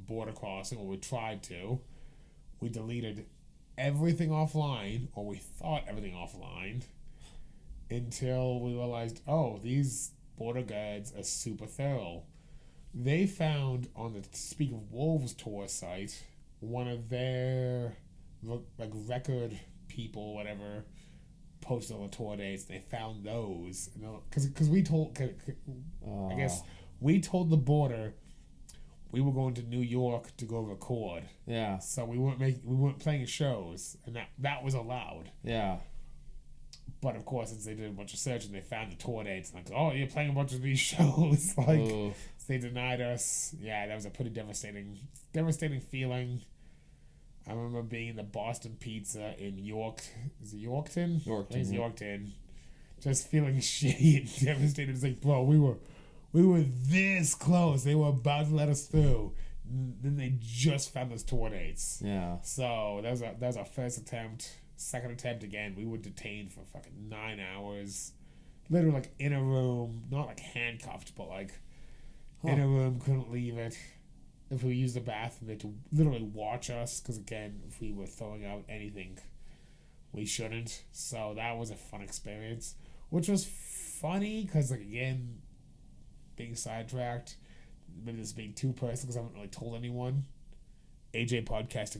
border crossing, or we tried to. We deleted everything offline, or we thought everything offline, until we realized, oh, these border guards are super thorough. They found on the Speak of Wolves tour site one of their like record people, whatever, posted on the tour dates. They found those because we told, I guess we told the border we were going to New York to go record. Yeah. So we weren't playing shows, and that was allowed. Yeah. But of course, since they did a bunch of searching, they found the tour dates. Like, oh, you're playing a bunch of these shows. Like, Oof. they denied us. Yeah, that was a pretty devastating feeling. I remember being in the Boston Pizza in York. Is it Yorkton? Yorkton, I think it's yeah. Yorkton. Just feeling shitty and devastated. It's like, bro, we were this close. They were about to let us through. Then they just found us tour dates. Yeah. So that was our first attempt. Second attempt again, we were detained for fucking 9 hours. Literally like in a room, not like handcuffed, but like in a room, couldn't leave it. If we used the bathroom, they had to literally watch us, because again, if we were throwing out anything, we shouldn't. So that was a fun experience, which was funny because, like, again, being sidetracked, maybe this being too personal because I haven't really told anyone. AJ podcast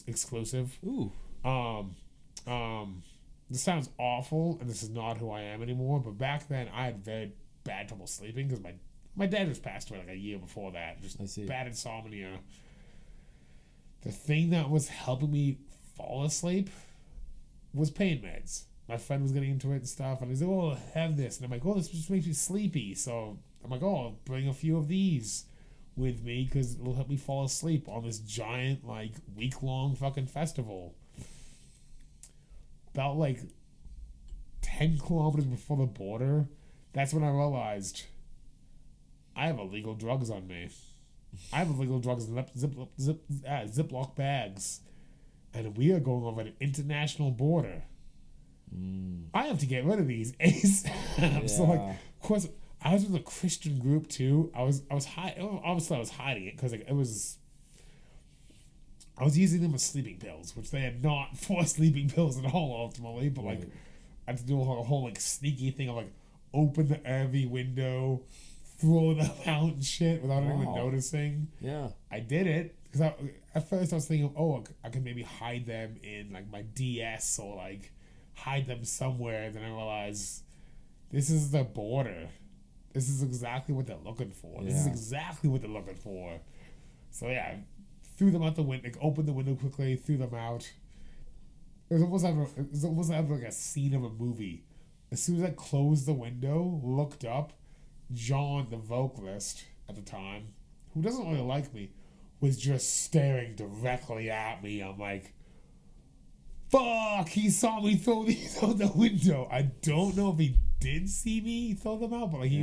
exclusive. Ooh. This sounds awful, and this is not who I am anymore. But back then, I had very bad trouble sleeping because my dad just passed away like a year before that. I see. Just bad insomnia. The thing that was helping me fall asleep was pain meds. My friend was getting into it and stuff, and he's like, "Oh, have this," and I'm like, "Oh, this just makes me sleepy." So I'm like, "Oh, I'll bring a few of these with me because it'll help me fall asleep on this giant, like, week-long fucking festival." About like 10 kilometers before the border, that's when I realized I have illegal drugs on me. I have illegal drugs in Ziploc bags, and we are going over an international border. I have to get rid of these ASAP. So, like, of course, I was with a Christian group too. Obviously I was hiding it because, like, I was using them as sleeping pills, which they are not for sleeping pills at all, ultimately. But, like, I had to do a whole like, sneaky thing of, like, open the RV window, throw them out and shit without anyone noticing. Yeah. I did it, because at first I was thinking, oh, I could maybe hide them in, like, my DS, or, like, hide them somewhere. Then I realized, this is the border. This is exactly what they're looking for. This is exactly what they're looking for. So, yeah, threw them out the window, like, opened the window quickly, threw them out. It was almost like a scene of a movie. As soon as I closed the window, looked up, John, the vocalist at the time, who doesn't really like me, was just staring directly at me. I'm like, fuck, he saw me throw these out the window. I don't know if he did see me throw them out, but like he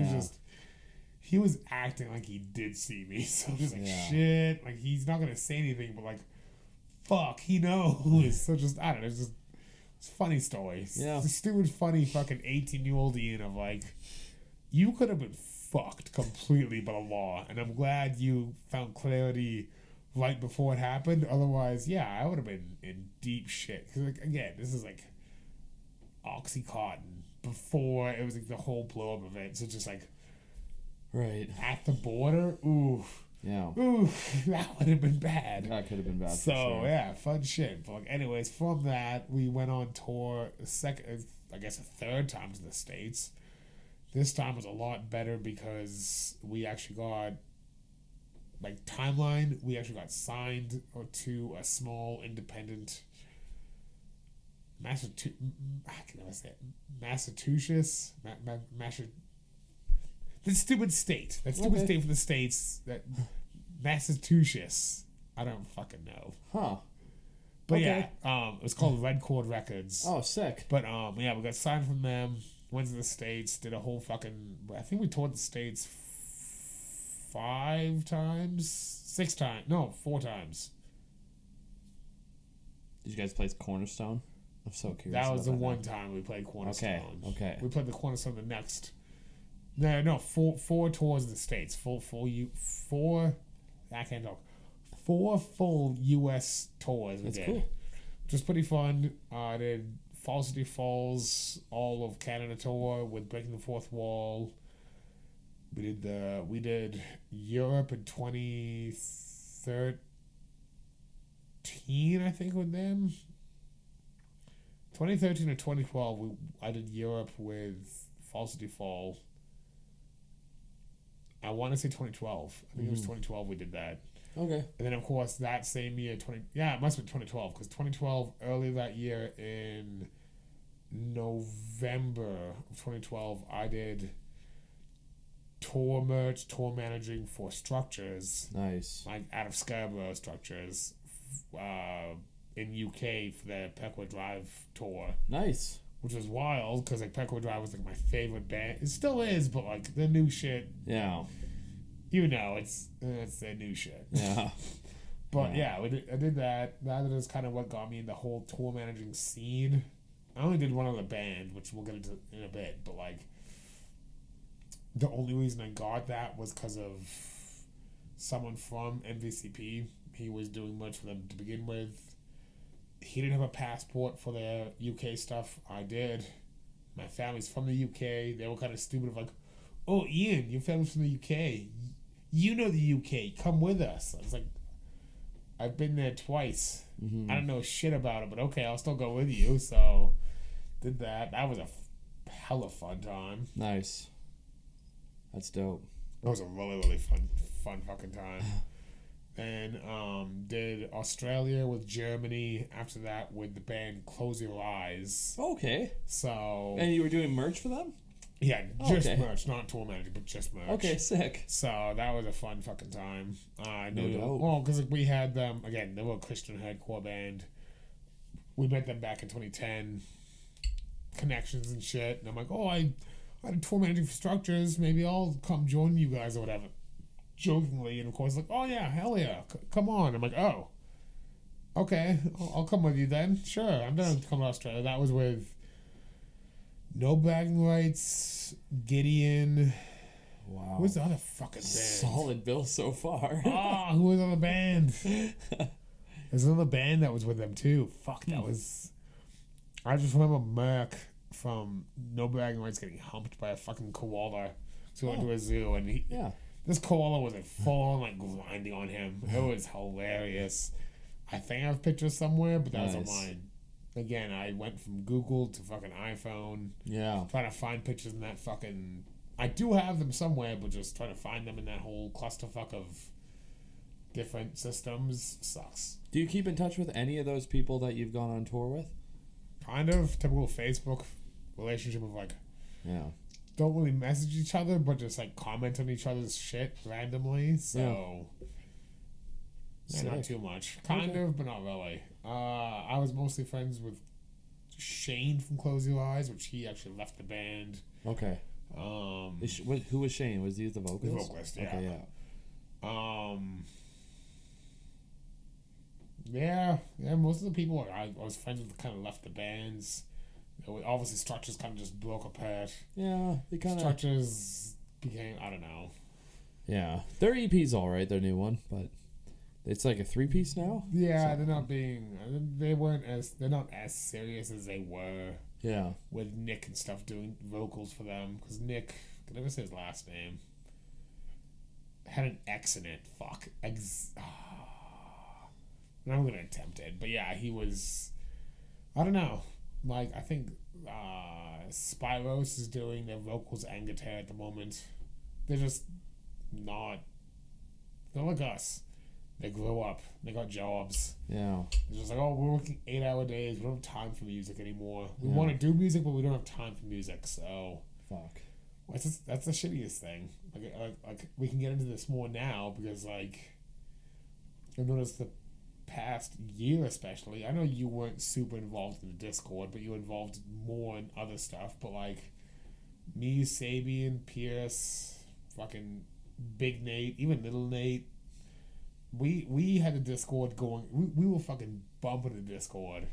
was acting like he did see me. So I'm just like, shit, like he's not gonna say anything, but like, fuck, he knows. So just, I don't know, it's a funny story. Yeah. It's a stupid, funny fucking 18-year-old Ian of like, you could have been fucked completely by the law, and I'm glad you found clarity right before it happened. Otherwise, I would have been in deep shit. Because, like, again, this is like Oxycontin before it was like the whole blow up event. So just like, right at the border, oof. Yeah. Oof, that would have been bad. That could have been bad. So, for sure. fun shit. But, like, anyways, from that, we went on tour a third time to the States. This time was a lot better because we actually got, like, timeline, we actually got signed to a small independent Massachusetts. The stupid state. That stupid state from the States. That Massachusetts. I don't fucking know. Huh. But it was called Red Chord Records. Oh, sick. But we got signed from them. Went to the States. Did a whole fucking. I think we toured the States 4 times. Did you guys play Cornerstone? I'm so curious. That was the one time we played Cornerstone. Okay. We played the Cornerstone the next. No, four tours in the States. Four. I can't talk. 4 full U.S. tours. That's cool. Which was pretty fun. I did Falsity Falls, all of Canada tour with Breaking the Fourth Wall. We did Europe in 2013, I think, with them. 2013 or 2012, I did Europe with Falsity Fall. I want to say 2012. I think it was 2012 we did that. Okay. And then, of course, that same year, it must have been 2012, because 2012, early that year in November of 2012, I did tour managing for Structures. Nice. Like, out of Scarborough Structures in UK for their Peckwood Drive tour. Nice. Which was wild, because like Peckwood Drive was like my favorite band. It still is, but like the new shit. Yeah. You know, it's their new shit. Yeah. But I did that. That is kind of what got me in the whole tour managing scene. I only did one other band, which we'll get into in a bit, but like the only reason I got that was because of someone from MVCP. He was doing much for them to begin with. He didn't have a passport for their UK stuff. I did. My family's from the UK. They were kind of stupid of like, oh, Ian, your family's from the UK. You know the UK. Come with us. I was like, I've been there twice. I don't know shit about it, but okay, I'll still go with you. So, did that. That was a hella fun time. Nice. That's dope. That was a really, really fun fucking time. And did Australia with Germany. After that, with the band Close Your Eyes. Okay. So. And you were doing merch for them? Yeah, just merch, not tour manager, but just merch. Okay, sick. So that was a fun fucking time. I knew. No doubt. Well, because we had them again. They were a Christian hardcore band. We met them back in 2010. Connections and shit, and I'm like, oh, I did tour managing for Structures. Maybe I'll come join you guys or whatever. Jokingly, and of course, like, oh yeah, hell yeah, come on. I'm like, oh, okay, I'll come with you then. Sure, I'm down to come to Australia. That was with No Bragging Rights, Gideon. Wow. Who's the other fucking band? Solid bill so far. Who was on the band? There's another band that was with them too. Fuck, that was. I just remember Merc from No Bragging Rights getting humped by a fucking koala. So we went to a zoo and this koala was like full on like grinding on him. It was hilarious. I think I have pictures somewhere, but that was on mine. Again, I went from Google to fucking iPhone. Yeah. Trying to find pictures in that fucking. I do have them somewhere, but just trying to find them in that whole clusterfuck of different systems sucks. Do you keep in touch with any of those people that you've gone on tour with? Kind of typical Facebook relationship of like. Yeah. don't really message each other, but just like comment on each other's shit randomly. So not too much. Kind of, but not really. I was mostly friends with Shane from Close Your Eyes, which he actually left the band. Okay. Who was Shane? Was he the vocalist? The vocalist, yeah. Okay, yeah. Yeah, most of the people I was friends with kind of left the bands. Obviously, Structures kind of just broke apart. Yeah, they kind of... Structures became, I don't know. Yeah. Their EP's alright, their new one, but it's like a 3-piece now? Yeah, they're not as serious as they were. Yeah. With Nick and stuff doing vocals for them. Because Nick, I can never say his last name, had an X in it. Fuck. I'm going to attempt it. But yeah, he was, I don't know. Like, I think Spyros is doing their vocals and guitar at the moment. They're just not, they're like us. They grew up. They got jobs. Yeah. It's just like, oh, we're working 8-hour days. We don't have time for music anymore. We want to do music, but we don't have time for music. So, fuck. That's the shittiest thing. Like we can get into this more now because like I've noticed the past year especially. I know you weren't super involved in the Discord, but you were involved more in other stuff. But like me, Sabian, Pierce, fucking Big Nate, even Little Nate. We had a Discord going. We were fucking bumping the Discord,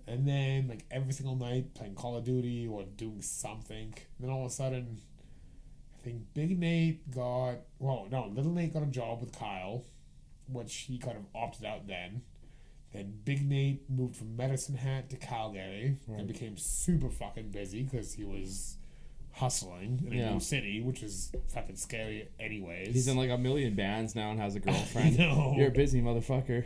and then like every single night playing Call of Duty or doing something. And then all of a sudden, I think Little Nate got a job with Kyle, which he kind of opted out then. Then Big Nate moved from Medicine Hat to Calgary and became super fucking busy because he was hustling in a new city, which is fucking scary anyways. He's in like a million bands now and has a girlfriend. No. You're a busy motherfucker.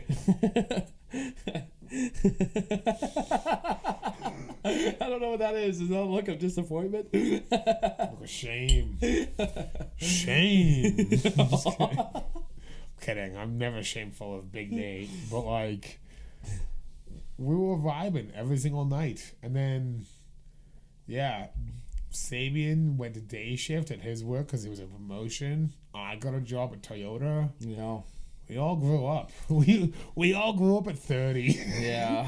I don't know what that is. Is that a look of disappointment? Look of shame. Shame. Kidding. I'm never shameful of Big Nate. But like, we were vibing every single night. And then, yeah, Sabian went to day shift at his work because it was a promotion. I got a job at Toyota. Yeah. We all grew up. We all grew up at 30. Yeah.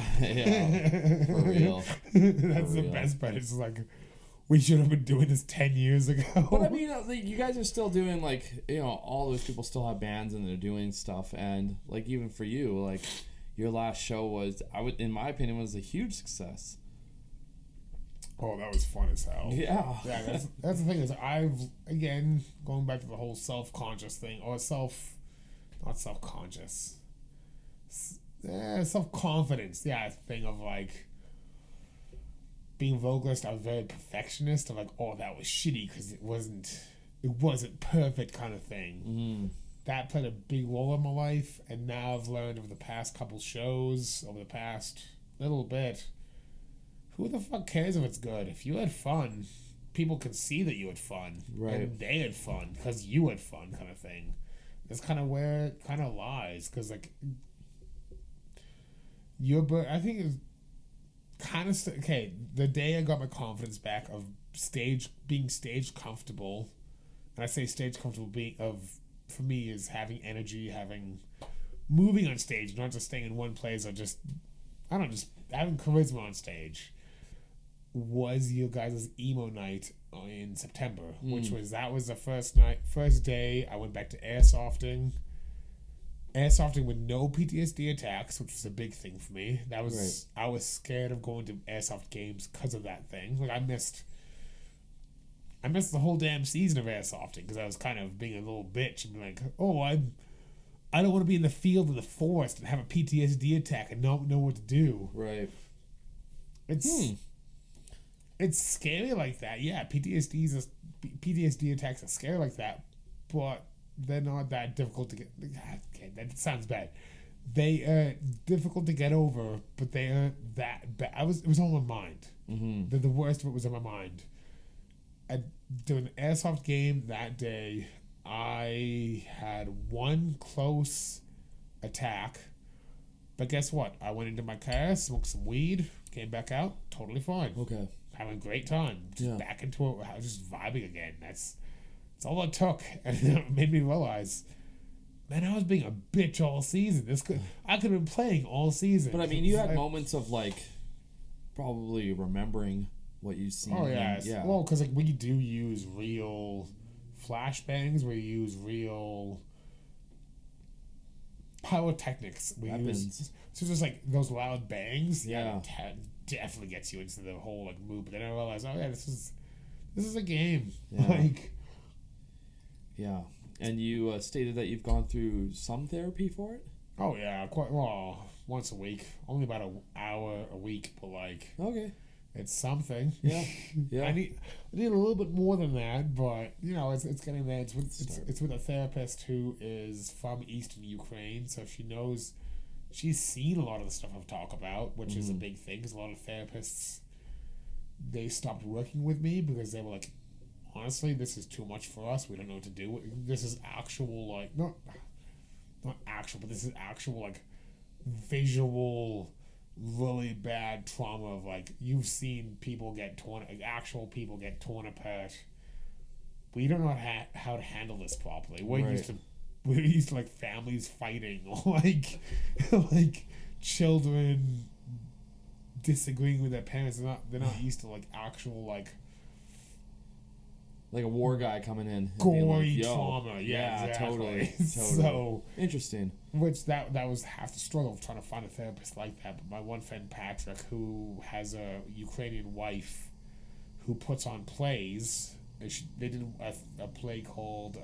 For real. That's the best part. It's like, we should have been doing this 10 years ago. But I mean, you guys are still doing like, all those people still have bands and they're doing stuff. And like, even for you, like, your last show was, in my opinion, was a huge success. Oh, that was fun as hell. Yeah. Yeah, that's the thing is again, going back to the whole self-conscious thing, or not self-conscious, self-confidence, thing of like, being vocalist, I was very perfectionist of like, oh, that was shitty because it wasn't perfect kind of thing. Mm. That played a big role in my life, and now I've learned over the past couple shows, over the past little bit, who the fuck cares if it's good? If you had fun, people can see that you had fun. Right. And they had fun because you had fun kind of thing. That's kind of where it kind of lies. Because, like, I think it's kind of... Okay, the day I got my confidence back of being stage comfortable, and I say stage comfortable for me is having energy, moving on stage, not just staying in one place or just having charisma on stage, was your guys' emo night in September, which was the first day I went back to airsofting with no PTSD attacks, which was a big thing for me. That was I was scared of going to airsoft games because of that thing. Like I missed the whole damn season of airsofting because I was kind of being a little bitch and be like, oh, I don't want to be in the field in the forest and have a PTSD attack and not know what to do. Right. It's scary like that. Yeah, PTSD attacks are scary like that, but they're not that difficult to get. Okay, that sounds bad. They are difficult to get over, but they aren't that bad. It was on my mind. Mm-hmm. The worst of it was on my mind. Doing an airsoft game that day, I had one close attack, but guess what? I went into my car, smoked some weed, Came back out, totally fine. Okay. Having a great time. Just Yeah. back into it. I was just vibing again. That's all it took. And it made me realize, man, I was being a bitch all season. I could have been playing all season. But I mean, you had moments of like probably remembering what you've seen. Oh yeah, yeah. Well, because like we do use real flashbangs. We use real pyrotechnics. Weapons. So just like those loud bangs. Yeah. Definitely gets you into the whole like mood. But then I realized, oh yeah, this is a game. Yeah. Like. Yeah. And you stated that you've gone through some therapy for it? Oh yeah, quite well. Once a week, only about an hour a week, but like Okay. it's something. Yeah. Yeah. I need a little bit more than that, but you know, it's getting there. It's with a therapist who is from Eastern Ukraine, so she knows. She's seen a lot of the stuff I've talked about, which is a big thing. Because a lot of therapists, they stopped working with me because they were like, honestly, this is too much for us. We don't know what to do. This is actual like not actual, but this is actual like visual, really bad trauma of like you've seen people get torn, like, actual people get torn apart. We don't know how to handle this properly. We're used to like families fighting or like children disagreeing with their parents. They're not used to like actual like a war guy coming in and gory being like, yo. trauma. Yeah, exactly. Totally. So interesting. which that was half the struggle of trying to find a therapist like that. But my one friend Patrick, who has a Ukrainian wife who puts on plays, they did a play called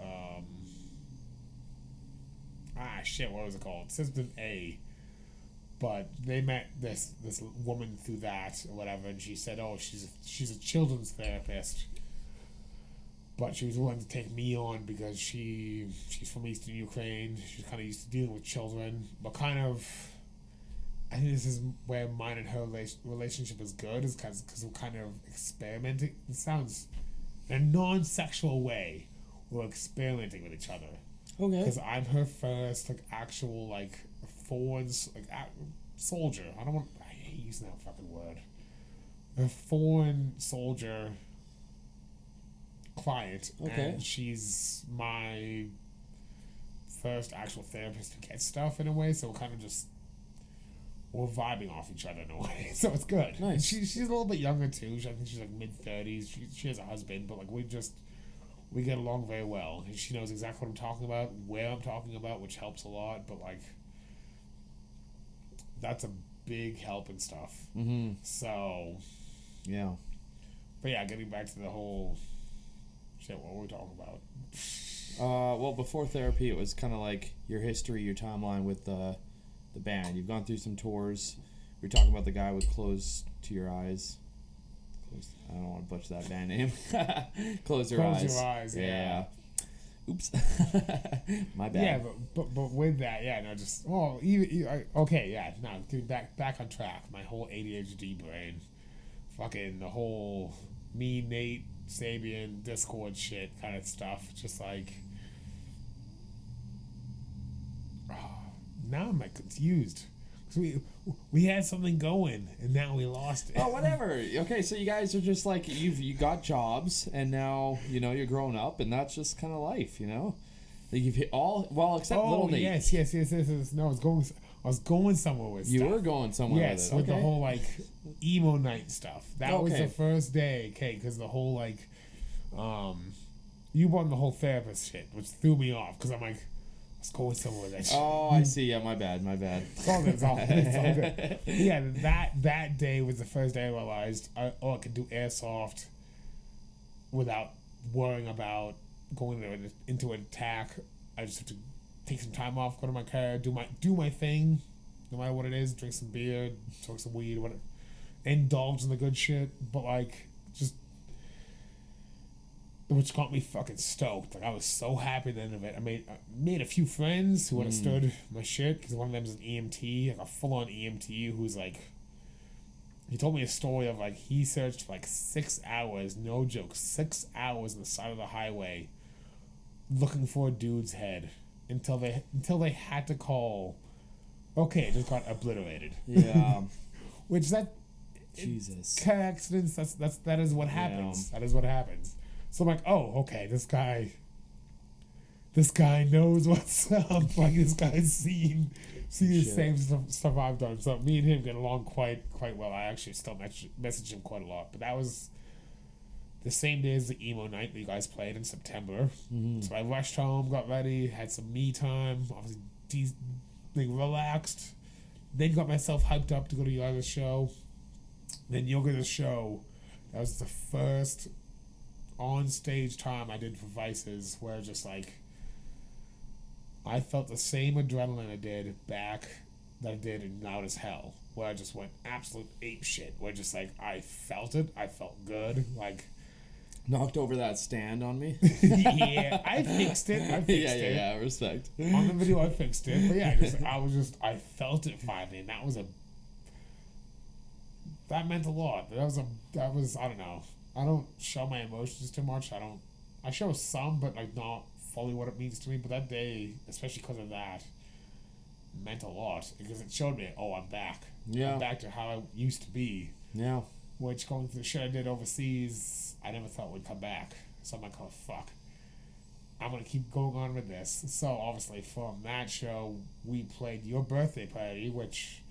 what was it called? It says with an A. But they met this woman through that or whatever, and she said, "Oh, she's a children's therapist." But she was willing to take me on because she's from Eastern Ukraine. She's kind of used to dealing with children. But kind of, I think this is where mine and her relationship is good, is because we're kind of experimenting. It sounds in a non-sexual way. We're experimenting with each other. Okay. Because I'm her first like actual like foreign like soldier. I hate using that fucking word. A foreign soldier client. Okay. And she's my first actual therapist who gets stuff in a way, so we're vibing off each other in a way. So it's good. Nice. She's a little bit younger too. I think she's like mid-30s. She has a husband, but like we get along very well. And she knows exactly what I'm talking about, where I'm talking about, which helps a lot, but like that's a big help and stuff. Mm-hmm. So yeah. But yeah, getting back to the whole shit, what were we talking about? Well, before therapy, it was kind of like your history, your timeline with the band. You've gone through some tours. We were talking about the guy with Close to Your Eyes. I don't want to butcher that band name. Close Your Eyes. Yeah. Oops. My bad. Yeah, but with that, yeah, no, just dude, back on track. My whole ADHD brain, fucking the whole me, Nate, Sabian, Discord shit kind of stuff. Just like, now I'm like confused. Cause we had something going and now we lost it. Oh, whatever. Okay, so you guys are just like you got jobs and now you're growing up and that's just kind of life, Like you've hit except little Nate. Yes. No, I was going somewhere with you stuff. were going somewhere yes, with it. with the whole like emo night stuff. That was Okay. the first day, okay, because the whole like, you brought in the whole therapist shit, which threw me off because I'm like, let's go somewhere with that shit. Oh, I see. Yeah, my bad. It's all good. It's all good. Yeah, that day was the first day I realized I could do airsoft without worrying about going into an attack. I just have to take some time off, go to my car, do my thing, no matter what it is. Drink some beer, smoke some weed, whatever. Indulge in the good shit, but like just. Which got me fucking stoked. Like I was so happy at the end of it. I made a few friends who understood my shit because one of them is an EMT, like a full-on EMT who's like. He told me a story of like he searched for like 6 hours, no joke, 6 hours on the side of the highway, looking for a dude's head until they had to call. Okay, it just got obliterated. Yeah. Which that Jesus. car accidents. That is what happens. That is what happens. So I'm like, oh, okay, this guy knows what's up. Like this guy's seen the same stuff I've done. So me and him get along quite well. I actually still message him quite a lot. But that was the same day as the emo night that you guys played in September. Mm-hmm. So I rushed home, got ready, had some me time, obviously relaxed. Then got myself hyped up to go to your other show. Then you'll get a show. That was the first on stage time I did for Vices, where just like I felt the same adrenaline I did back that I did in Loud as Hell, where I just went absolute ape shit. Where just like I felt it, I felt good, like knocked over that stand on me. Yeah, I fixed it. Yeah, respect. On the video, I fixed it, but yeah, I felt it finally, and that meant a lot. That was I don't know. I don't show my emotions too much. I show some, but like not fully what it means to me. But that day, especially because of that, meant a lot because it showed me, oh, I'm back. Yeah. I'm back to how I used to be. Yeah. Which, going through the shit I did overseas, I never thought would come back. So I'm like, oh, fuck. I'm going to keep going on with this. So, obviously, from that show, we played your birthday party, which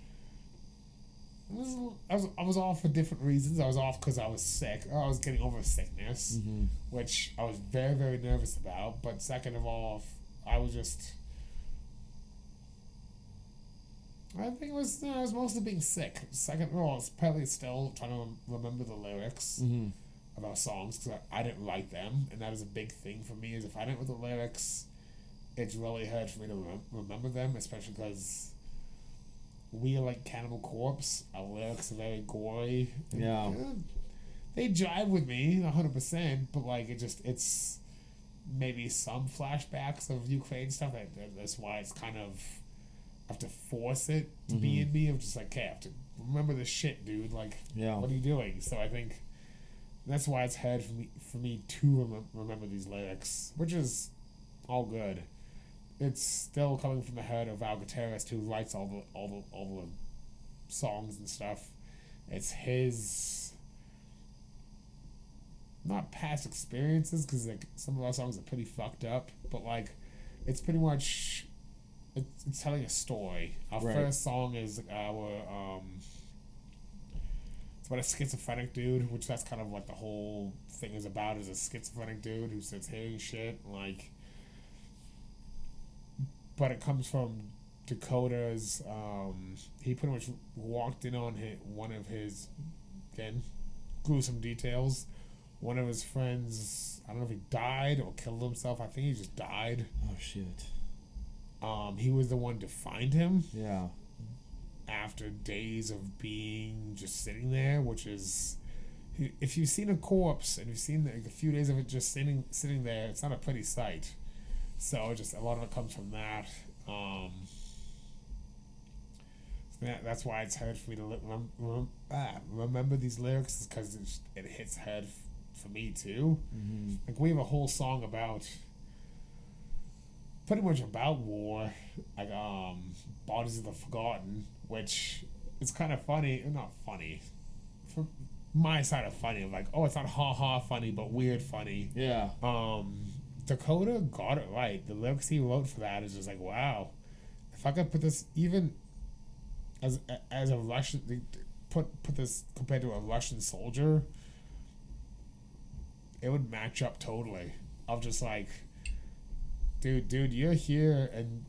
I was off for different reasons. I was off because I was sick. I was getting over sickness, which I was very, very nervous about. But second of all, I think it was mostly being sick. Second of all, I was probably still trying to remember the lyrics of our songs because I didn't write them, and that is a big thing for me. Is if I didn't write the lyrics, it's really hard for me to remember them, especially because we are like Cannibal Corpse. Our lyrics are very gory. Yeah, they jive with me 100%, but like it's maybe some flashbacks of Ukraine stuff. That's why it's kind of. Have to force it to be in me of just like, okay, I have to remember this shit, dude. Like, what are you doing? So I think that's why it's hard for me to remember these lyrics, which is all good. It's still coming from the head of our guitarist who writes all the songs and stuff. It's his not past experiences because like some of our songs are pretty fucked up, but like it's pretty much. It's telling a story. Our first song is it's about a schizophrenic dude, which that's kind of what the whole thing is about, is a schizophrenic dude who starts hearing shit, like, but it comes from Dakota's, he pretty much walked in on one of his, again, gruesome details, one of his friends, I don't know if he died or killed himself, I think he just died. Oh, shit. He was the one to find him. Yeah. After days of being just sitting there, which is, if you've seen a corpse and you've seen like a few days of it just sitting there, it's not a pretty sight. So just a lot of it comes from that. That's why it's hard for me to remember these lyrics, because it hits hard for me too. Like we have a whole song about. Pretty much about war, like Bodies of the Forgotten, which is kind of funny, not funny, from my side of funny, I'm like, oh, it's not ha-ha funny, but weird funny. Yeah. Dakota got it right. The lyrics he wrote for that is just like, wow, if I could put this even as a Russian, put this compared to a Russian soldier, it would match up totally. Of just like, Dude, you're here, and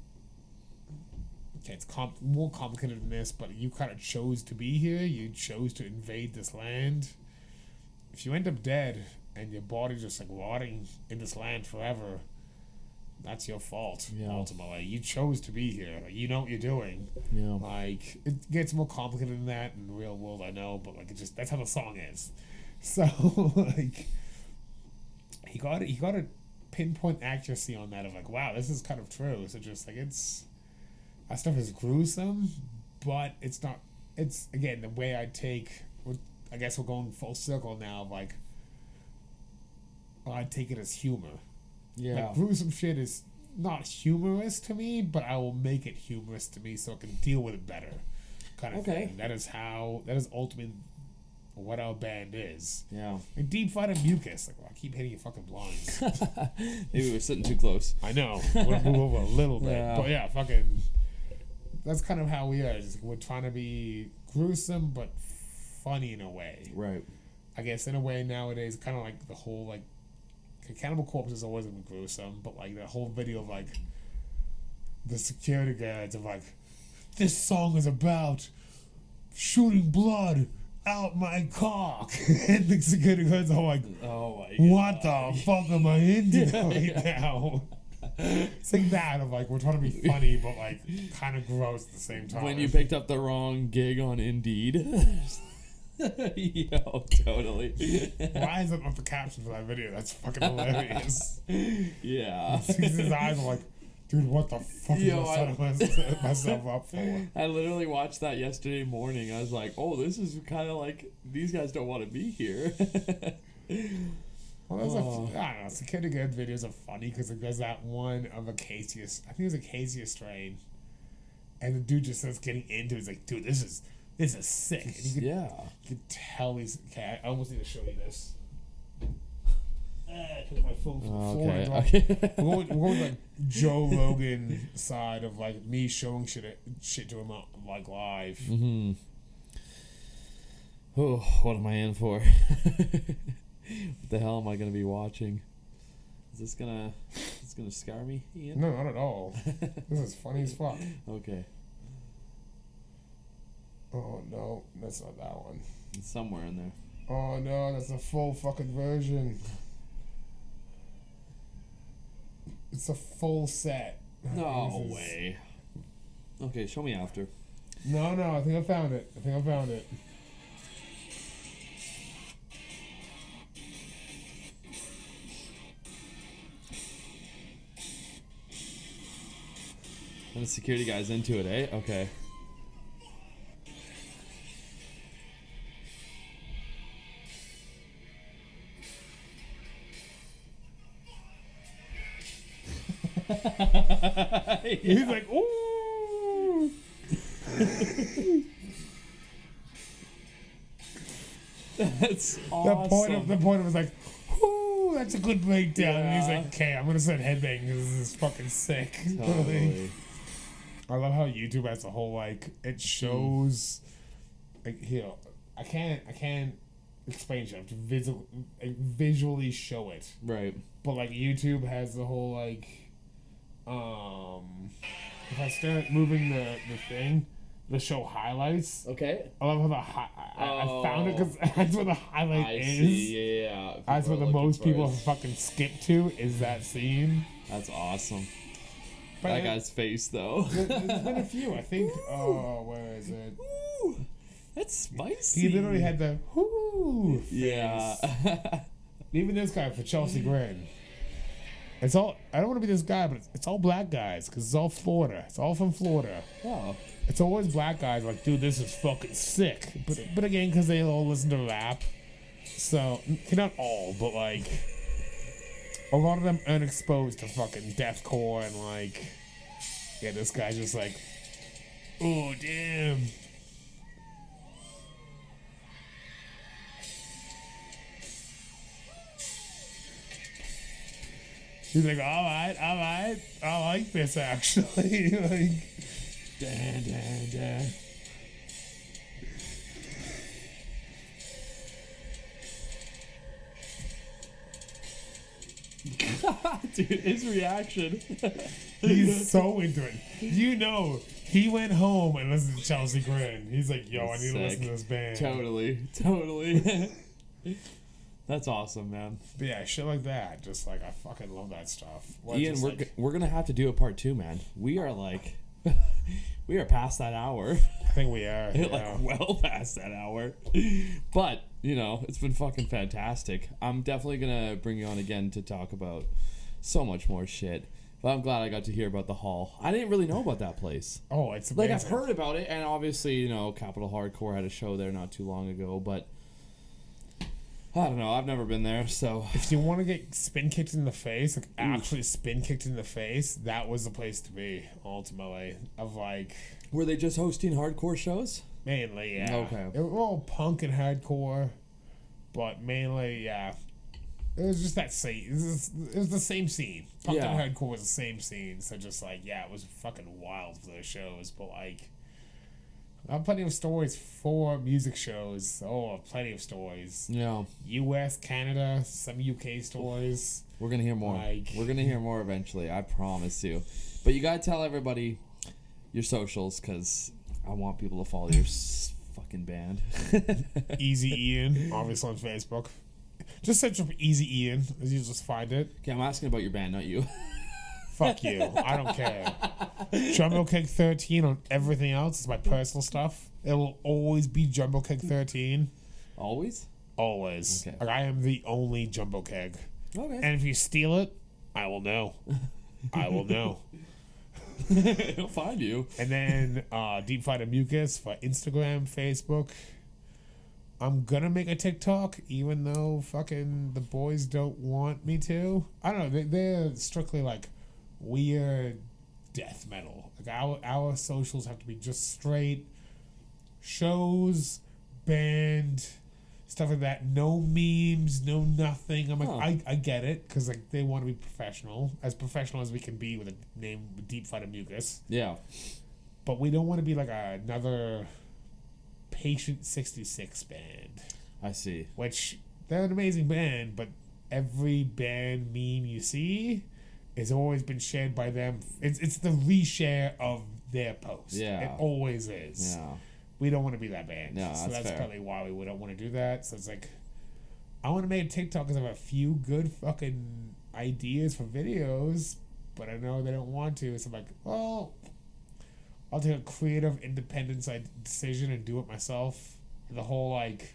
okay, it's more complicated than this, but you kind of chose to be here. You chose to invade this land. If you end up dead and your body just like rotting in this land forever, that's your fault. Yeah. Ultimately, you chose to be here. Like, you know what you're doing. Yeah. Like it gets more complicated than that in the real world, I know, but like that's how the song is. So like he got it. Pinpoint accuracy on that of like, wow, this is kind of true. So just like that stuff is gruesome, but it's not. It's again the way I take. I guess we're going full circle now. Of like, I take it as humor. Yeah, like, gruesome shit is not humorous to me, but I will make it humorous to me so I can deal with it better. Kind of thing. That is ultimately what our band is. Yeah. Like deep fried and mucus. Like, well, I keep hitting your fucking blinds. Maybe we're sitting too close. I know. We're gonna move over a little bit. Yeah. But yeah, fucking. That's kind of how we are. Just, we're trying to be gruesome, but funny in a way. Right. I guess in a way nowadays, kind of like the whole, like, Cannibal Corpse has always been gruesome, but like the whole video of like the security guards of like, this song is about shooting blood out my cock. And the security guards are like, Oh my god. what the fuck am I into right now? It's like that of like, we're trying to be funny, but like kind of gross at the same time. When you picked up the wrong gig on Indeed. Yo, totally. Why is that not the caption for that video? That's fucking hilarious. Yeah. His eyes are like, dude, what the fuck Yo, is I setting myself up for? I literally watched that yesterday morning. I was like, oh, this is kind of like, these guys don't want to be here. Well, I don't know. Security guard videos are funny because like, there's that one of Acacia. I think it was Acacia strain, and the dude just starts getting into it. He's like, dude, this is sick. And you Yeah. could tell he's okay. I almost need to show you this. I took my phone from the floor. Okay. We're going like Joe Rogan side of like me showing shit to him like live. Mm-hmm. Oh, what am I in for? What the hell am I gonna be watching? Is this gonna scar me, Ian? No, not at all. This is funny as fuck. Okay. Oh no, that's not that one. It's somewhere in there. Oh no, that's a full fucking version. It's a full set. No way. Okay, show me after. No, I think I found it. And the security guy's into it, eh? Okay. He's like, ooh. That's awesome. The point of was like, ooh, that's a good breakdown. And he's Yeah. like, okay, I'm gonna start headbanging because this is fucking sick. Totally. I love how YouTube as a whole, like, it shows, like, here, I can't explain shit. I have to visually show it. Right. But, like, YouTube has the whole, like, if I start moving the thing, the show highlights. Okay. I love how I found it because that's what the highlight I is. see, yeah. That's what the People are most looking people for it. fucking skip to is that scene. That's awesome. But That guy's face, though. there's been a few. I think. Oh, where is it? Ooh, that's spicy. He literally had the whoo face. Yeah. Even this guy for Chelsea Grin. It's all. I don't want to be this guy, but it's all black guys because it's all Florida. It's all from Florida. Oh. It's always black guys like, dude, this is fucking sick. But again, because they all listen to rap, so not all, but like a lot of them aren't exposed to fucking deathcore and like, yeah, this guy's just like, oh damn. He's like, all right, I like this actually. Like, da. Dude, his reaction. He's so into it. You know, he went home and listened to Chelsea Grin. He's like, yo, I need to listen to this band. Totally. That's awesome, man. But yeah, shit like that. Just like, I fucking love that stuff. Ian, we're gonna have to do a part 2, man. We are like, we are past that hour. I think we are. Like well past that hour. But, you know, it's been fucking fantastic. I'm definitely gonna bring you on again to talk about so much more shit. But I'm glad I got to hear about the Hall. I didn't really know about that place. Oh, it's amazing. Like, I've heard about it, and obviously, you know, Capital Hardcore had a show there not too long ago, but I don't know. I've never been there, so. If you want to get spin kicked in the face, like actually spin kicked in the face, that was the place to be, ultimately. Of like. Were they just hosting hardcore shows? Mainly, yeah. Okay. They were all punk and hardcore, but mainly, yeah. It was just that same. It was the same scene. Punk and hardcore was the same scene. So just like, yeah, it was fucking wild for those shows. But like, I have plenty of stories for music shows. Oh, plenty of stories. Yeah. U.S., Canada, some UK stories. We're gonna hear more. Like, We're gonna hear more eventually. I promise you. But you gotta tell everybody your socials, because I want people to follow your fucking band. Easy Ian, obviously on Facebook. Just search up Easy Ian, as you just find it. Okay, I'm asking about your band, not you. Fuck you. I don't care. Jumbo Cake 13 on everything else is my personal stuff. It will always be Jumbo Cake 13. Always? Always. Okay. Like, I am the only Jumbo Keg. Okay. And if you steal it, I will know. I will know. He'll find you. And then Deep Fried Mucus for Instagram, Facebook. I'm gonna make a TikTok, even though fucking the boys don't want me to. I don't know. They're strictly like weird death metal. Like our socials have to be just straight shows, band, stuff like that. No memes, no nothing. I'm like, I get it, because like they want to be professional as we can be with a name Deep Fried Mucus. Yeah. But we don't want to be like another Patient 66 band. I see. Which, they're an amazing band, but every band meme you see has always been shared by them. It's the reshare of their post. Yeah. It always is. Yeah. We don't want to be that band. No, so that's fair. probably why we don't want to do that. So it's like, I want to make a TikTok because I have a few good fucking ideas for videos, but I know they don't want to. So I'm like, well, I'll take a creative independence decision and do it myself. The whole like,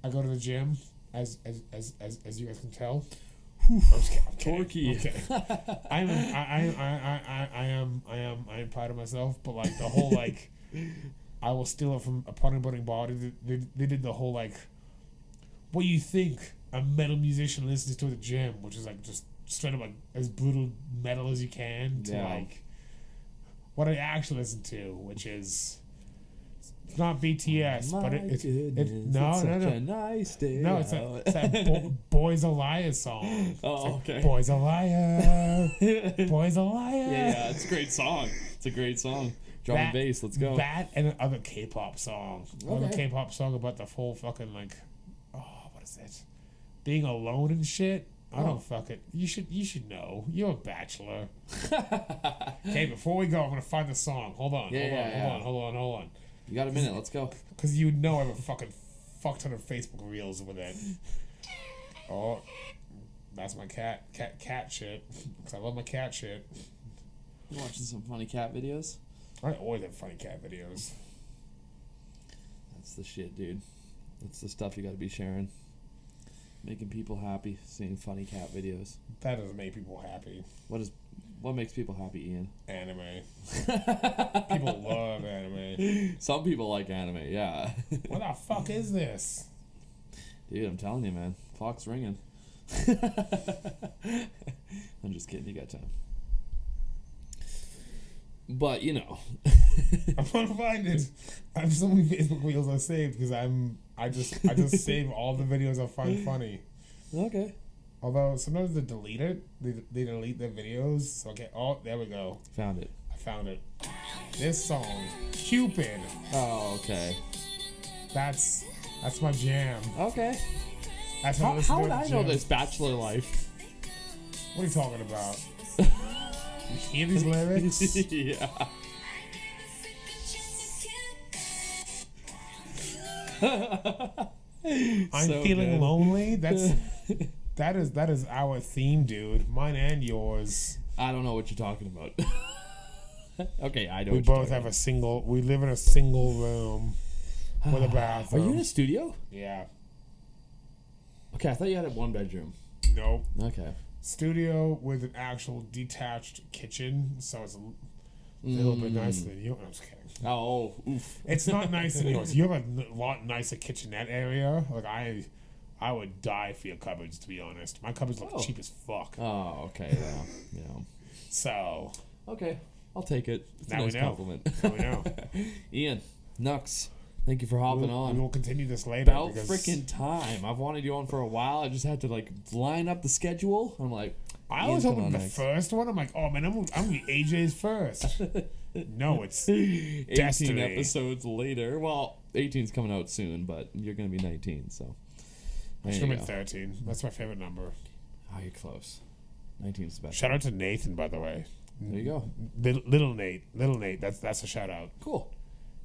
I go to the gym, as you guys can tell. I'm Torquey. Okay. I am proud of myself, but like the whole like, I will steal it from a bodybuilding body. They did the whole like, what you think a metal musician listens to at the gym, which is like just straight up like as brutal metal as you can, to like what I actually listen to, which is, it's not BTS, but it's a nice day. No, it's that Boys a Liar song. Oh, okay. Boys a Liar. Boys a Liar. Yeah, it's a great song. It's a great song. Drum and bass, let's go. That and another K-pop song. Another K-pop song about the whole fucking like, what is it? Being alone and shit. I don't fuck it. You should know. You're a bachelor. Okay, before we go, I'm gonna find the song. Hold on. Hold on. You got a minute, let's go. Because you know I have a fucking fuck ton of Facebook reels with it. Oh, that's my cat shit. Because I love my cat shit. You watching some funny cat videos? I always have funny cat videos. That's the shit, dude. That's the stuff you gotta be sharing. Making people happy, seeing funny cat videos. That doesn't make people happy. What makes people happy, Ian? Anime. People love anime. Some people like anime, yeah. What the fuck is this? Dude, I'm telling you, man. Clock's ringing. I'm just kidding, you got time. But, you know. I'm gonna find it. I have so many Facebook reels I saved because I just save all the videos I find funny. Okay. Although sometimes they delete it. They delete their videos. So okay. Oh, there we go. Found it. I found it. This song, Cupid. Oh, okay. That's my jam. Okay. That's how would I know this bachelor life? What are you talking about? You hear these lyrics? Yeah. I'm so feeling good. lonely. That is our theme, dude. Mine and yours. I don't know what you're talking about. Okay, I know. We both have we live in a single room with a Are bathroom. you in a studio? Yeah. Okay, I thought you had a one bedroom. Nope. Okay. Studio with an actual detached kitchen, so it's a little bit nicer than you. I'm just kidding. Oh, oof. It's not nicer than yours. You have a lot nicer kitchenette area. Like I would die for your cupboards, to be honest. My cupboards look cheap as fuck. Oh, okay. Yeah. So. Okay, I'll take it. It's Now a nice we know. compliment. Now we know. Ian, Nux, thank you for hopping on. We'll continue this later. About because freaking time. I've wanted you on for a while. I just had to like line up the schedule. I'm like, I was Ian's coming hoping on the next. first one. I'm like, oh man, I'm gonna be AJ's first. No, it's 18 Destiny. episodes later. Well, 18's coming out soon, but you're gonna be 19, so. I There should you have go. been 13. That's my favorite number. Oh, you're close. 19's the best. Shout out to Nathan, by the way. There you go. Little Nate. That's a shout out. Cool.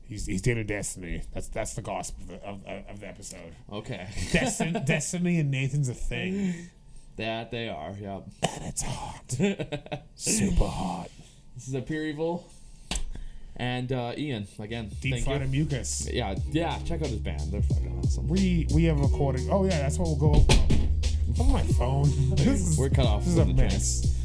He's dating Destiny. That's the gospel of the episode. Okay. Destiny and Nathan's a thing. That they are. Yep. And it's hot. Super hot. This is Apureevil. And Ian, again, Deep thank fried you. and mucus. Yeah, check out his band. They're fucking awesome. We have a recording. Oh yeah, that's what we'll go over. On my phone. We're cut off This is a from the mess.